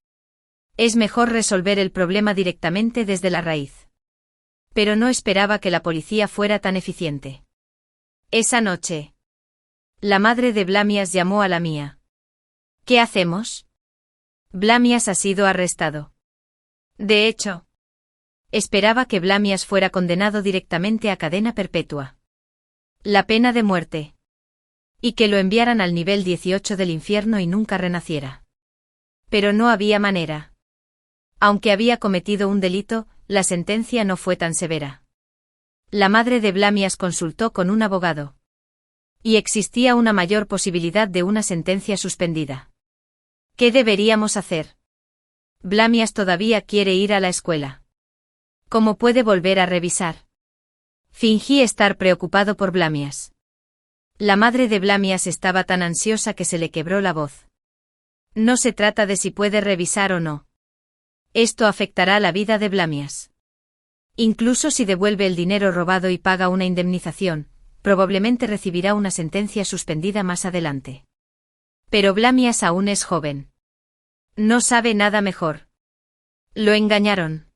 A: Es mejor resolver el problema directamente desde la raíz. Pero no esperaba que la policía fuera tan eficiente. Esa noche, la madre de Blamias llamó a la mía. ¿Qué hacemos? Blamias ha sido arrestado. De hecho, esperaba que Blamias fuera condenado directamente a cadena perpetua. La pena de muerte. Y que lo enviaran al nivel 18 del infierno y nunca renaciera. Pero no había manera. Aunque había cometido un delito, la sentencia no fue tan severa. La madre de Blamias consultó con un abogado. Y existía una mayor posibilidad de una sentencia suspendida. ¿Qué deberíamos hacer? Blamias todavía quiere ir a la escuela. ¿Cómo puede volver a revisar? Fingí estar preocupado por Blamias. La madre de Blamias estaba tan ansiosa que se le quebró la voz. No se trata de si puede revisar o no. Esto afectará la vida de Blamias. Incluso si devuelve el dinero robado y paga una indemnización, probablemente recibirá una sentencia suspendida más adelante. Pero Blamias aún es joven. No sabe nada mejor. Lo engañaron.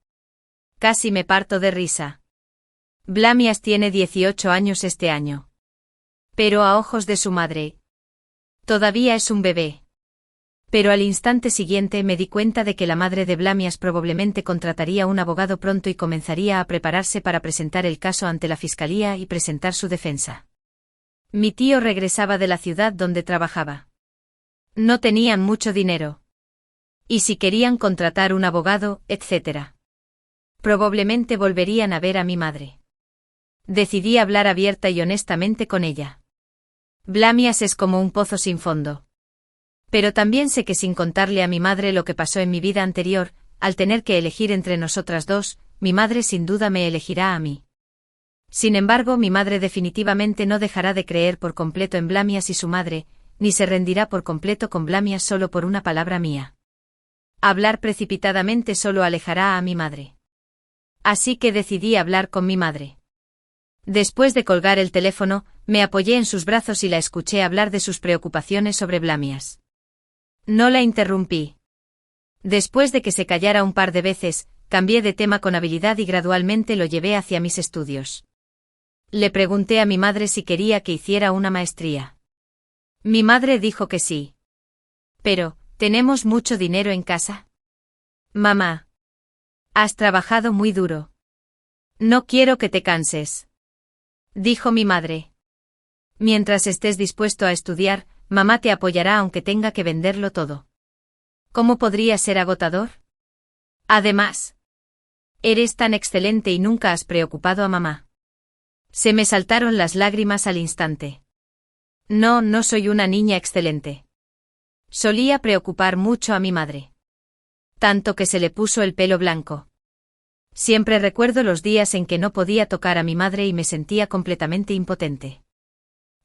A: Casi me parto de risa. Blamias tiene 18 años este año. Pero a ojos de su madre, todavía es un bebé. Pero al instante siguiente me di cuenta de que la madre de Blamias probablemente contrataría un abogado pronto y comenzaría a prepararse para presentar el caso ante la fiscalía y presentar su defensa. Mi tío regresaba de la ciudad donde trabajaba. No tenían mucho dinero. Y si querían contratar un abogado, etc. Probablemente volverían a ver a mi madre. Decidí hablar abierta y honestamente con ella. Blamias es como un pozo sin fondo. Pero también sé que sin contarle a mi madre lo que pasó en mi vida anterior, al tener que elegir entre nosotras dos, mi madre sin duda me elegirá a mí. Sin embargo, mi madre definitivamente no dejará de creer por completo en Blamias y su madre, ni se rendirá por completo con Blamias solo por una palabra mía. Hablar precipitadamente solo alejará a mi madre. Así que decidí hablar con mi madre. Después de colgar el teléfono, me apoyé en sus brazos y la escuché hablar de sus preocupaciones sobre Blamias. No la interrumpí. Después de que se callara un par de veces, cambié de tema con habilidad y gradualmente lo llevé hacia mis estudios. Le pregunté a mi madre si quería que hiciera una maestría. Mi madre dijo que sí. Pero, ¿tenemos mucho dinero en casa? Mamá. Has trabajado muy duro. No quiero que te canses. Dijo mi madre. Mientras estés dispuesto a estudiar, mamá te apoyará aunque tenga que venderlo todo. ¿Cómo podría ser agotador? Además, eres tan excelente y nunca has preocupado a mamá. Se me saltaron las lágrimas al instante. No, no soy una niña excelente. Solía preocupar mucho a mi madre. Tanto que se le puso el pelo blanco. Siempre recuerdo los días en que no podía tocar a mi madre y me sentía completamente impotente.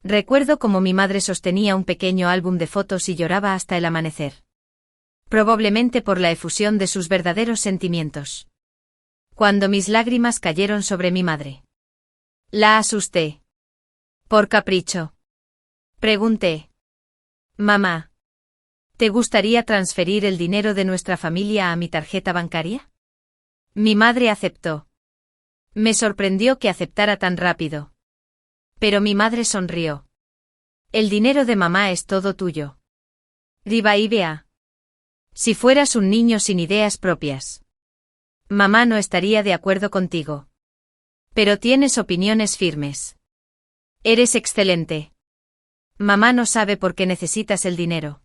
A: Recuerdo cómo mi madre sostenía un pequeño álbum de fotos y lloraba hasta el amanecer. Probablemente por la efusión de sus verdaderos sentimientos. Cuando mis lágrimas cayeron sobre mi madre. La asusté. ¿Por capricho? Pregunté. Mamá. ¿Te gustaría transferir el dinero de nuestra familia a mi tarjeta bancaria? Mi madre aceptó. Me sorprendió que aceptara tan rápido. Pero mi madre sonrió. El dinero de mamá es todo tuyo. Diva y vea. Si fueras un niño sin ideas propias. Mamá no estaría de acuerdo contigo. Pero tienes opiniones firmes. Eres excelente. Mamá no sabe por qué necesitas el dinero.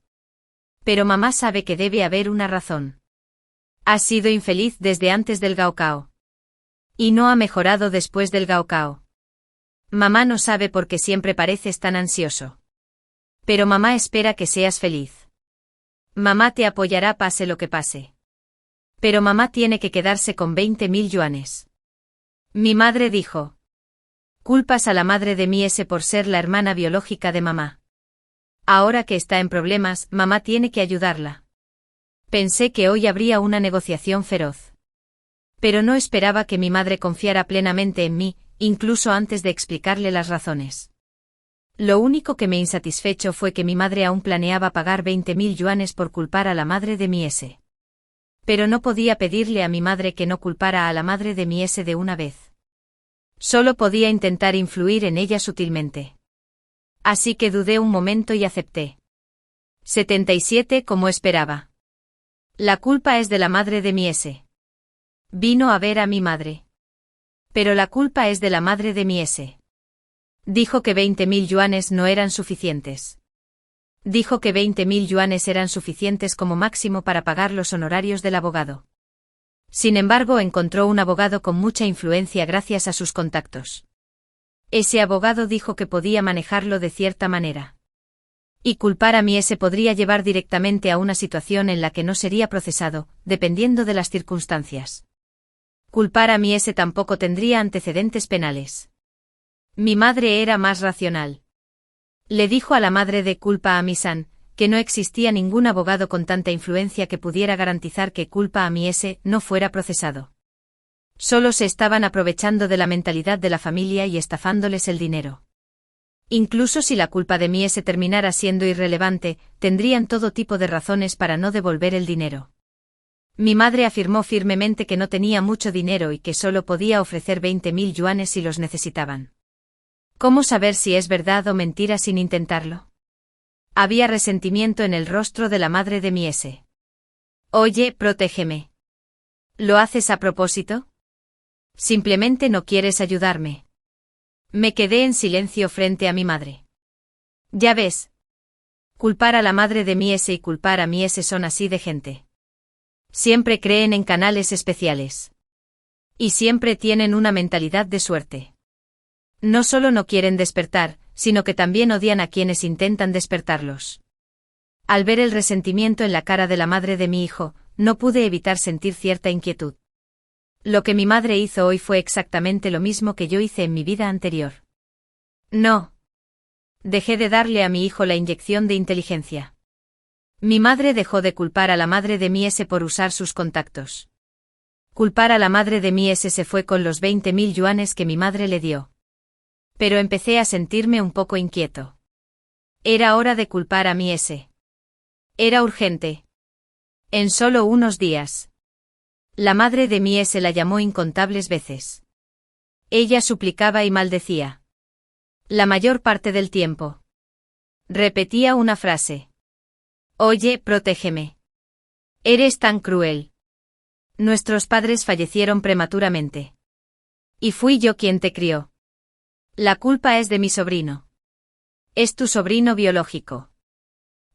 A: Pero mamá sabe que debe haber una razón. Has sido infeliz desde antes del Gaokao. Y no ha mejorado después del Gaokao. Mamá no sabe por qué siempre pareces tan ansioso. Pero mamá espera que seas feliz. Mamá te apoyará pase lo que pase. Pero mamá tiene que quedarse con 20.000 yuanes. Mi madre dijo. Culpas a la madre de Mies por ser la hermana biológica de mamá. Ahora que está en problemas, mamá tiene que ayudarla. Pensé que hoy habría una negociación feroz. Pero no esperaba que mi madre confiara plenamente en mí, incluso antes de explicarle las razones. Lo único que me insatisfecho fue que mi madre aún planeaba pagar 20.000 yuanes por culpar a la madre de Mies. Pero no podía pedirle a mi madre que no culpara a la madre de Mies de una vez. Solo podía intentar influir en ella sutilmente. Así que dudé un momento y acepté. 77 como esperaba. La culpa es de la madre de Mies. Vino a ver a mi madre. Pero la culpa es de la madre de Mies. Dijo que 20.000 yuanes no eran suficientes. Dijo que 20.000 yuanes eran suficientes como máximo para pagar los honorarios del abogado. Sin embargo, encontró un abogado con mucha influencia gracias a sus contactos. Ese abogado dijo que podía manejarlo de cierta manera. Y culpar a mi S podría llevar directamente a una situación en la que no sería procesado, dependiendo de las circunstancias. Culpar a mi S tampoco tendría antecedentes penales. Mi madre era más racional. Le dijo a la madre de culpa a Misan, que no existía ningún abogado con tanta influencia que pudiera garantizar que culpa a mi S no fuera procesado. Solo se estaban aprovechando de la mentalidad de la familia y estafándoles el dinero. Incluso si la culpa de mi S terminara siendo irrelevante, tendrían todo tipo de razones para no devolver el dinero. Mi madre afirmó firmemente que no tenía mucho dinero y que solo podía ofrecer 20.000 yuanes si los necesitaban. ¿Cómo saber si es verdad o mentira sin intentarlo? Había resentimiento en el rostro de la madre de mi S. Oye, protégeme. ¿Lo haces a propósito? Simplemente no quieres ayudarme. Me quedé en silencio frente a mi madre. Ya ves. Culpar a la madre de mi S y culpar a mi S son así de gente. Siempre creen en canales especiales. Y siempre tienen una mentalidad de suerte. No solo no quieren despertar, sino que también odian a quienes intentan despertarlos. Al ver el resentimiento en la cara de la madre de mi hijo, no pude evitar sentir cierta inquietud. Lo que mi madre hizo hoy fue exactamente lo mismo que yo hice en mi vida anterior. No. Dejé de darle a mi hijo la inyección de inteligencia. Mi madre dejó de culpar a la madre de mi S por usar sus contactos. Culpar a la madre de mi S se fue con los 20.000 yuanes que mi madre le dio. Pero empecé a sentirme un poco inquieto. Era hora de culpar a mi S. Era urgente. En solo unos días. La madre de mi S la llamó incontables veces. Ella suplicaba y maldecía. La mayor parte del tiempo. Repetía una frase. Oye, protégeme. Eres tan cruel. Nuestros padres fallecieron prematuramente. Y fui yo quien te crió. La culpa es de mi sobrino. Es tu sobrino biológico.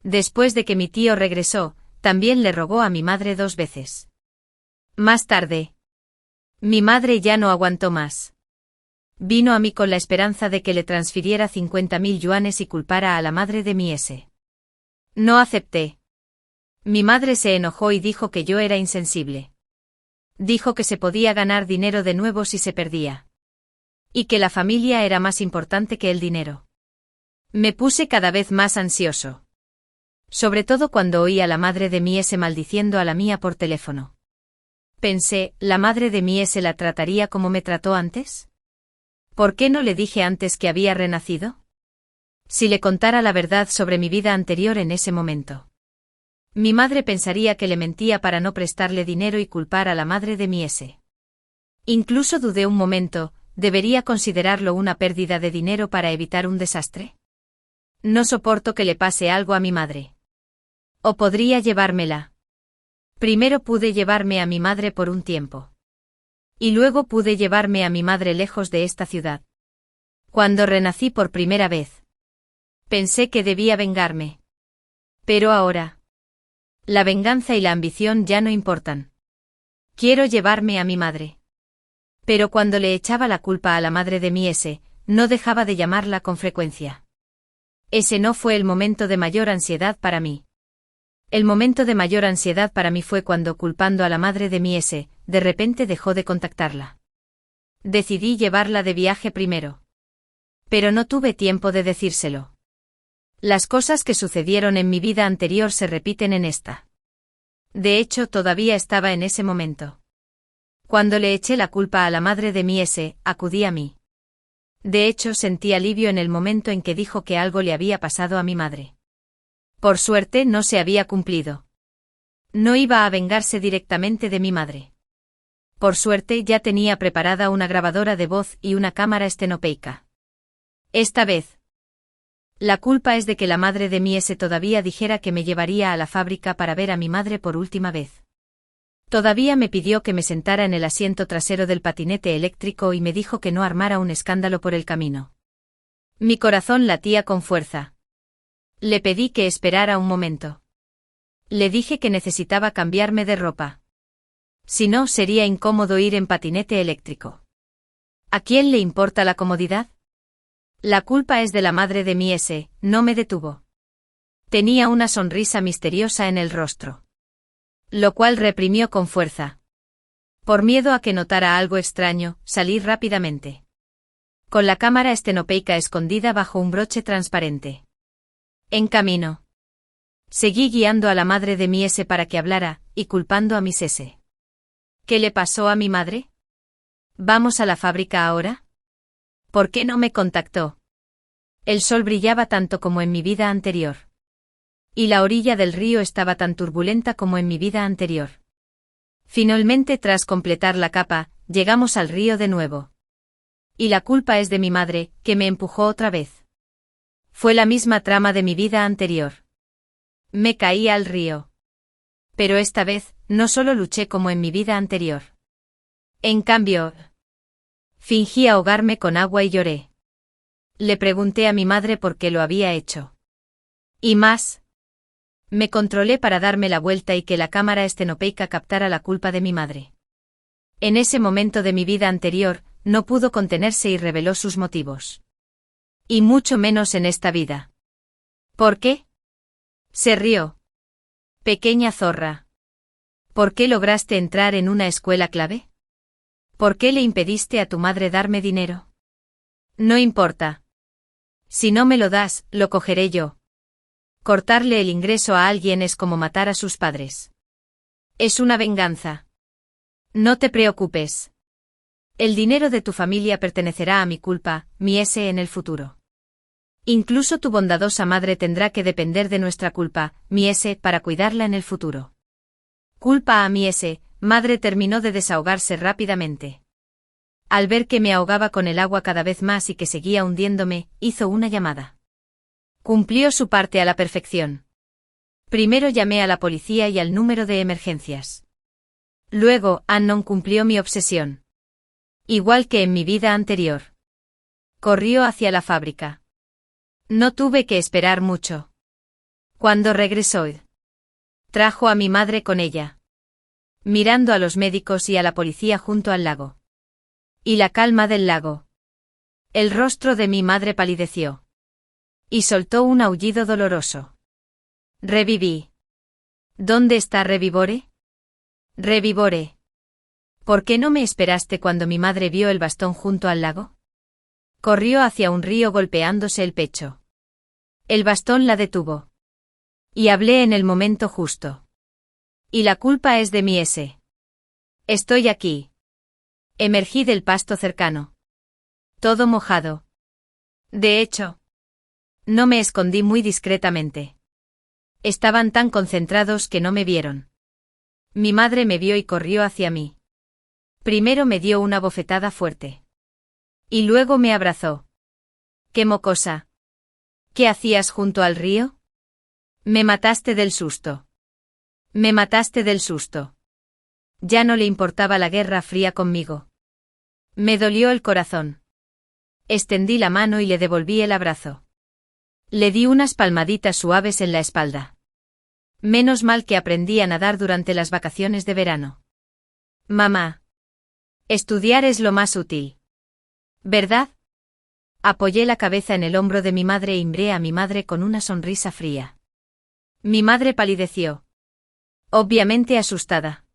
A: Después de que mi tío regresó, también le rogó a mi madre 2 veces. Más tarde. Mi madre ya no aguantó más. Vino a mí con la esperanza de que le transfiriera 50.000 yuanes y culpara a la madre de mi S. No acepté. Mi madre se enojó y dijo que yo era insensible. Dijo que se podía ganar dinero de nuevo si se perdía. Y que la familia era más importante que el dinero. Me puse cada vez más ansioso. Sobre todo cuando oí a la madre de mi S maldiciendo a la mía por teléfono. Pensé, ¿la madre de mi S la trataría como me trató antes? ¿Por qué no le dije antes que había renacido? Si le contara la verdad sobre mi vida anterior en ese momento. Mi madre pensaría que le mentía para no prestarle dinero y culpar a la madre de mi S. Incluso dudé un momento, ¿debería considerarlo una pérdida de dinero para evitar un desastre? No soporto que le pase algo a mi madre. O podría llevármela. Primero pude llevarme a mi madre por un tiempo. Y luego pude llevarme a mi madre lejos de esta ciudad. Cuando renací por primera vez. Pensé que debía vengarme. Pero ahora. La venganza y la ambición ya no importan. Quiero llevarme a mi madre. Pero cuando le echaba la culpa a la madre de mi S, no dejaba de llamarla con frecuencia. Ese no fue el momento de mayor ansiedad para mí. El momento de mayor ansiedad para mí fue cuando, culpando a la madre de mi S, de repente dejó de contactarla. Decidí llevarla de viaje primero. Pero no tuve tiempo de decírselo. Las cosas que sucedieron en mi vida anterior se repiten en esta. De hecho, todavía estaba en ese momento. Cuando le eché la culpa a la madre de mi S, acudí a mí. De hecho, sentí alivio en el momento en que dijo que algo le había pasado a mi madre. Por suerte no se había cumplido. No iba a vengarse directamente de mi madre. Por suerte ya tenía preparada una grabadora de voz y una cámara estenopeica. Esta vez. La culpa es de que la madre de mi S todavía dijera que me llevaría a la fábrica para ver a mi madre por última vez. Todavía me pidió que me sentara en el asiento trasero del patinete eléctrico y me dijo que no armara un escándalo por el camino. Mi corazón latía con fuerza. Le pedí que esperara un momento. Le dije que necesitaba cambiarme de ropa. Si no, sería incómodo ir en patinete eléctrico. ¿A quién le importa la comodidad? La culpa es de la madre de mi S, no me detuvo. Tenía una sonrisa misteriosa en el rostro, lo cual reprimió con fuerza. Por miedo a que notara algo extraño, salí rápidamente. Con la cámara estenopeica escondida bajo un broche transparente. En camino. Seguí guiando a la madre de mi S para que hablara, y culpando a Miss S. ¿Qué le pasó a mi madre? ¿Vamos a la fábrica ahora? ¿Por qué no me contactó? El sol brillaba tanto como en mi vida anterior. Y la orilla del río estaba tan turbulenta como en mi vida anterior. Finalmente, tras completar la capa, llegamos al río de nuevo. Y la culpa es de mi madre, que me empujó otra vez. Fue la misma trama de mi vida anterior. Me caí al río. Pero esta vez, no solo luché como en mi vida anterior. En cambio, fingí ahogarme con agua y lloré. Le pregunté a mi madre por qué lo había hecho. Y más. Me controlé para darme la vuelta y que la cámara estenopeica captara la culpa de mi madre. En ese momento de mi vida anterior, no pudo contenerse y reveló sus motivos. Y mucho menos en esta vida. ¿Por qué? Se rió. Pequeña zorra. ¿Por qué lograste entrar en una escuela clave? ¿Por qué le impediste a tu madre darme dinero? No importa. Si no me lo das, lo cogeré yo. Cortarle el ingreso a alguien es como matar a sus padres. Es una venganza. No te preocupes. El dinero de tu familia pertenecerá a mi culpa, mi S en el futuro. Incluso tu bondadosa madre tendrá que depender de nuestra culpa, mi S, para cuidarla en el futuro. Culpa a mi S, madre terminó de desahogarse rápidamente. Al ver que me ahogaba con el agua cada vez más y que seguía hundiéndome, hizo una llamada. Cumplió su parte a la perfección. Primero llamé a la policía y al número de emergencias. Luego, Annon cumplió mi obsesión. Igual que en mi vida anterior. Corrió hacia la fábrica. No tuve que esperar mucho. Cuando regresó, trajo a mi madre con ella. Mirando a los médicos y a la policía junto al lago. Y la calma del lago. El rostro de mi madre palideció. Y soltó un aullido doloroso. Reviví. ¿Dónde está Revivore? Revivore. ¿Por qué no me esperaste cuando mi madre vio el bastón junto al lago? Corrió hacia un río golpeándose el pecho. El bastón la detuvo. Y hablé en el momento justo. Y la culpa es de mi S. Estoy aquí. Emergí del pasto cercano. Todo mojado. De hecho, no me escondí muy discretamente. Estaban tan concentrados que no me vieron. Mi madre me vio y corrió hacia mí. Primero me dio una bofetada fuerte. Y luego me abrazó. ¡Qué mocosa! ¿Qué hacías junto al río? Me mataste del susto. Me mataste del susto. Ya no le importaba la guerra fría conmigo. Me dolió el corazón. Extendí la mano y le devolví el abrazo. Le di unas palmaditas suaves en la espalda. Menos mal que aprendí a nadar durante las vacaciones de verano. Mamá. Estudiar es lo más útil. ¿Verdad? Apoyé la cabeza en el hombro de mi madre y miré a mi madre con una sonrisa fría. Mi madre palideció. Obviamente asustada.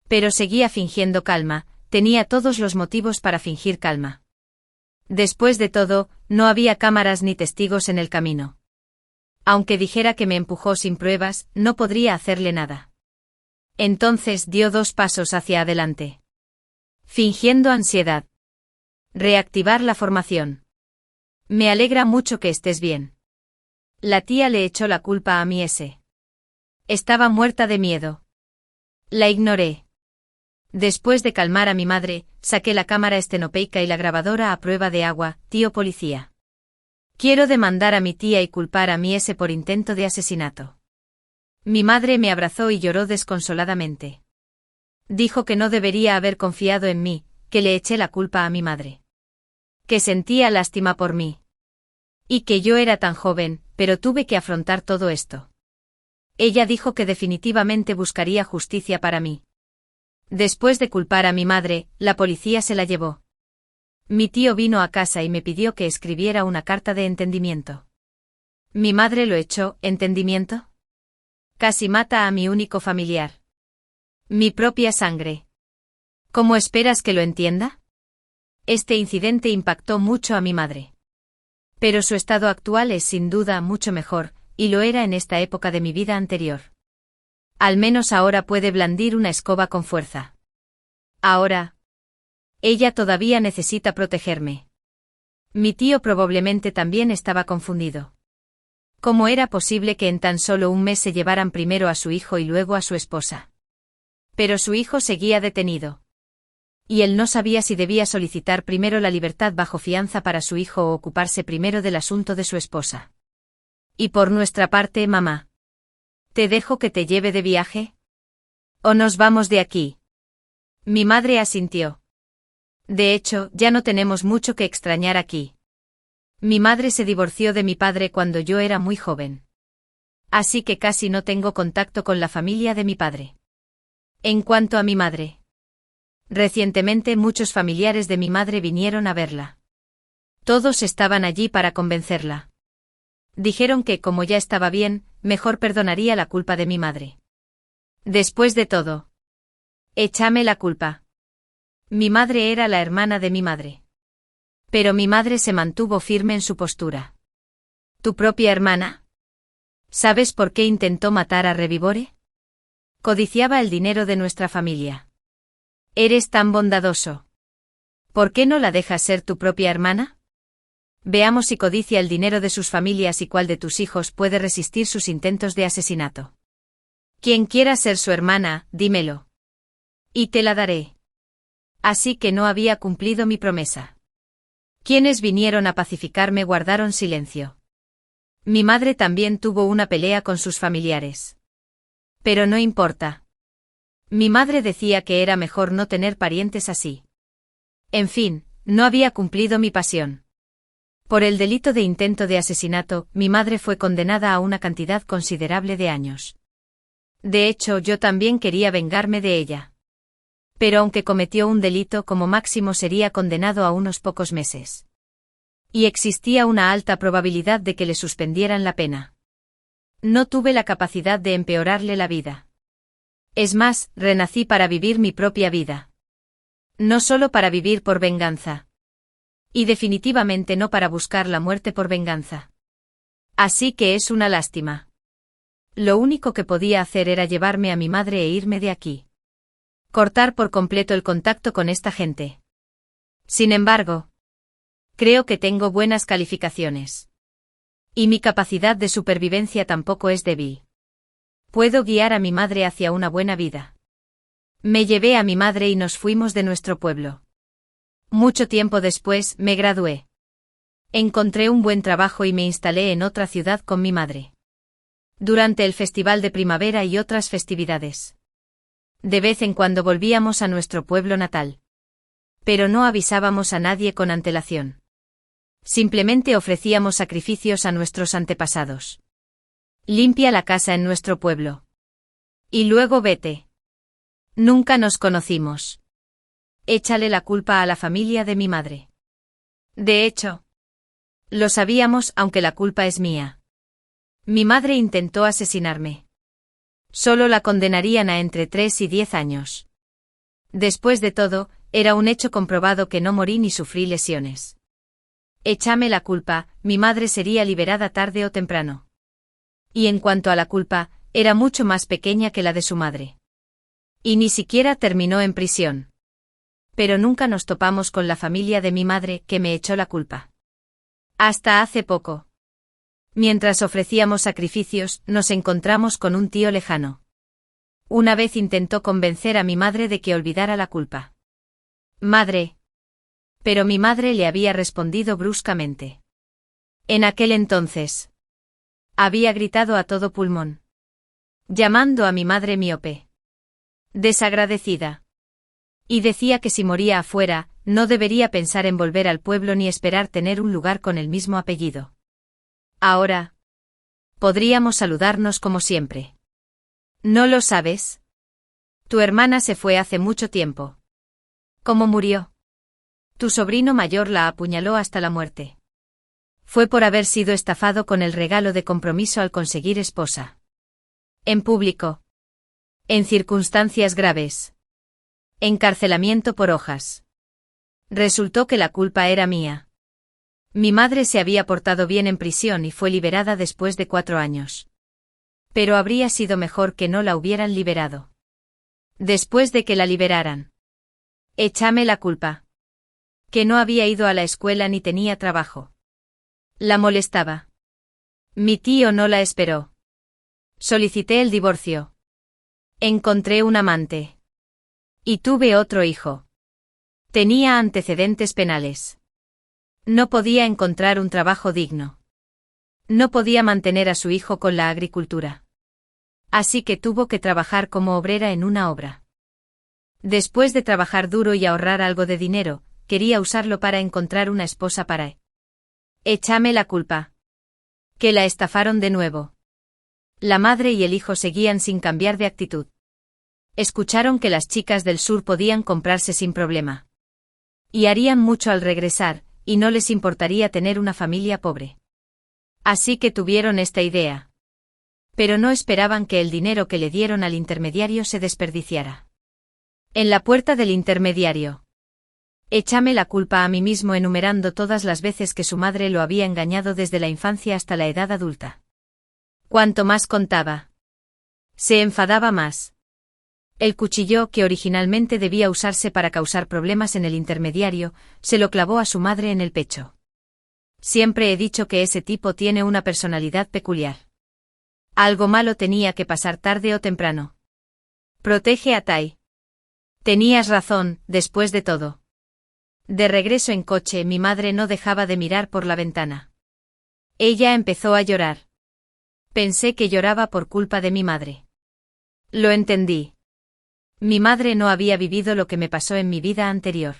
A: Pero seguía fingiendo calma, tenía todos los motivos para fingir calma. Después de todo, no había cámaras ni testigos en el camino. Aunque dijera que me empujó sin pruebas, no podría hacerle nada. Entonces dio 2 pasos hacia adelante. Fingiendo ansiedad. Reactivar la formación. Me alegra mucho que estés bien. La tía le echó la culpa a mi S. Estaba muerta de miedo. La ignoré. Después de calmar a mi madre, saqué la cámara estenopeica y la grabadora a prueba de agua, tío policía. Quiero demandar a mi tía y culpar a mi S por intento de asesinato. Mi madre me abrazó y lloró desconsoladamente. Dijo que no debería haber confiado en mí, que le eché la culpa a mi madre. Que sentía lástima por mí. Y que yo era tan joven, pero tuve que afrontar todo esto. Ella dijo que definitivamente buscaría justicia para mí. Después de culpar a mi madre, la policía se la llevó. Mi tío vino a casa y me pidió que escribiera una carta de entendimiento. Mi madre lo echó, ¿entendimiento? Casi mata a mi único familiar. Mi propia sangre. ¿Cómo esperas que lo entienda? Este incidente impactó mucho a mi madre. Pero su estado actual es sin duda mucho mejor, y lo era en esta época de mi vida anterior. Al menos ahora puede blandir una escoba con fuerza. Ahora. Ella todavía necesita protegerme. Mi tío probablemente también estaba confundido. ¿Cómo era posible que en tan solo un mes se llevaran primero a su hijo y luego a su esposa? Pero su hijo seguía detenido. Y él no sabía si debía solicitar primero la libertad bajo fianza para su hijo o ocuparse primero del asunto de su esposa. Y por nuestra parte, mamá. ¿Te dejo que te lleve de viaje? ¿O nos vamos de aquí? Mi madre asintió. De hecho, ya no tenemos mucho que extrañar aquí. Mi madre se divorció de mi padre cuando yo era muy joven. Así que casi no tengo contacto con la familia de mi padre. En cuanto a mi madre. Recientemente muchos familiares de mi madre vinieron a verla. Todos estaban allí para convencerla. Dijeron que, como ya estaba bien, mejor perdonaría la culpa de mi madre. Después de todo. Échame la culpa. Mi madre era la hermana de mi madre. Pero mi madre se mantuvo firme en su postura. ¿Tu propia hermana? ¿Sabes por qué intentó matar a Revivore? Codiciaba el dinero de nuestra familia. Eres tan bondadoso. ¿Por qué no la dejas ser tu propia hermana? Veamos si codicia el dinero de sus familias y cuál de tus hijos puede resistir sus intentos de asesinato. Quien quiera ser su hermana, dímelo. Y te la daré. Así que no había cumplido mi promesa. Quienes vinieron a pacificarme guardaron silencio. Mi madre también tuvo una pelea con sus familiares. Pero no importa. Mi madre decía que era mejor no tener parientes así. En fin, no había cumplido mi pasión. Por el delito de intento de asesinato, mi madre fue condenada a una cantidad considerable de años. De hecho, yo también quería vengarme de ella. Pero aunque cometió un delito, como máximo sería condenado a unos pocos meses. Y existía una alta probabilidad de que le suspendieran la pena. No tuve la capacidad de empeorarle la vida. Es más, renací para vivir mi propia vida. No solo para vivir por venganza. Y definitivamente no para buscar la muerte por venganza. Así que es una lástima. Lo único que podía hacer era llevarme a mi madre e irme de aquí. Cortar por completo el contacto con esta gente. Sin embargo, creo que tengo buenas calificaciones. Y mi capacidad de supervivencia tampoco es débil. Puedo guiar a mi madre hacia una buena vida. Me llevé a mi madre y nos fuimos de nuestro pueblo. Mucho tiempo después, me gradué. Encontré un buen trabajo y me instalé en otra ciudad con mi madre. Durante el festival de primavera y otras festividades. De vez en cuando volvíamos a nuestro pueblo natal. Pero no avisábamos a nadie con antelación. Simplemente ofrecíamos sacrificios a nuestros antepasados. Limpia la casa en nuestro pueblo. Y luego vete. Nunca nos conocimos. Échale la culpa a la familia de mi madre. De hecho, lo sabíamos, aunque la culpa es mía. Mi madre intentó asesinarme. Solo la condenarían a entre 3 y 10 años. Después de todo, era un hecho comprobado que no morí ni sufrí lesiones. Échame la culpa, mi madre sería liberada tarde o temprano. Y en cuanto a la culpa, era mucho más pequeña que la de su madre. Y ni siquiera terminó en prisión. Pero nunca nos topamos con la familia de mi madre, que me echó la culpa. Hasta hace poco. Mientras ofrecíamos sacrificios, nos encontramos con un tío lejano. Una vez intentó convencer a mi madre de que olvidara la culpa. Madre. Pero mi madre le había respondido bruscamente. En aquel entonces. Había gritado a todo pulmón. Llamando a mi madre miope. Desagradecida. Y decía que si moría afuera, no debería pensar en volver al pueblo ni esperar tener un lugar con el mismo apellido. Ahora. Podríamos saludarnos como siempre. ¿No lo sabes? Tu hermana se fue hace mucho tiempo. ¿Cómo murió? Tu sobrino mayor la apuñaló hasta la muerte. Fue por haber sido estafado con el regalo de compromiso al conseguir esposa. En público. En circunstancias graves. Encarcelamiento por hojas. Resultó que la culpa era mía. Mi madre se había portado bien en prisión y fue liberada después de 4 años. Pero habría sido mejor que no la hubieran liberado. Después de que la liberaran. Échame la culpa. Que no había ido a la escuela ni tenía trabajo. La molestaba. Mi tío no la esperó. Solicité el divorcio. Encontré un amante. Y tuve otro hijo. Tenía antecedentes penales. No podía encontrar un trabajo digno. No podía mantener a su hijo con la agricultura. Así que tuvo que trabajar como obrera en una obra. Después de trabajar duro y ahorrar algo de dinero, quería usarlo para encontrar una esposa para él. Échame la culpa. Que la estafaron de nuevo. La madre y el hijo seguían sin cambiar de actitud. Escucharon que las chicas del sur podían comprarse sin problema. Y harían mucho al regresar, y no les importaría tener una familia pobre. Así que tuvieron esta idea. Pero no esperaban que el dinero que le dieron al intermediario se desperdiciara. En la puerta del intermediario. Échame la culpa a mí mismo enumerando todas las veces que su madre lo había engañado desde la infancia hasta la edad adulta. Cuanto más contaba, se enfadaba más. El cuchillo, que originalmente debía usarse para causar problemas en el intermediario, se lo clavó a su madre en el pecho. Siempre he dicho que ese tipo tiene una personalidad peculiar. Algo malo tenía que pasar tarde o temprano. Protege a Tai. Tenías razón, después de todo. De regreso en coche, mi madre no dejaba de mirar por la ventana. Ella empezó a llorar. Pensé que lloraba por culpa de mi madre. Lo entendí. Mi madre no había vivido lo que me pasó en mi vida anterior.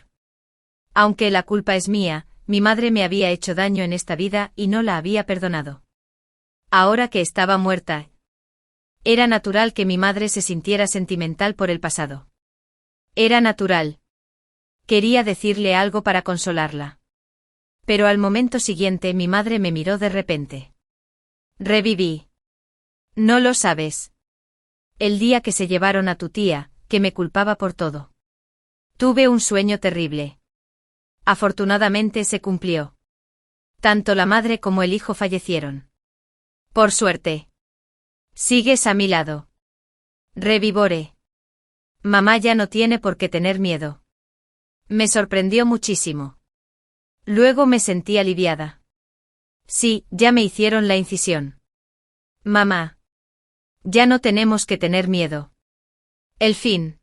A: Aunque la culpa es mía, mi madre me había hecho daño en esta vida y no la había perdonado. Ahora que estaba muerta, era natural que mi madre se sintiera sentimental por el pasado. Era natural. Quería decirle algo para consolarla. Pero al momento siguiente mi madre me miró de repente. Reviví. No lo sabes. El día que se llevaron a tu tía, que me culpaba por todo. Tuve un sueño terrible. Afortunadamente se cumplió. Tanto la madre como el hijo fallecieron. Por suerte. Sigues a mi lado. Revivoré. Mamá ya no tiene por qué tener miedo. Me sorprendió muchísimo. Luego me sentí aliviada. Sí, ya me hicieron la incisión. Mamá. Ya no tenemos que tener miedo. El fin.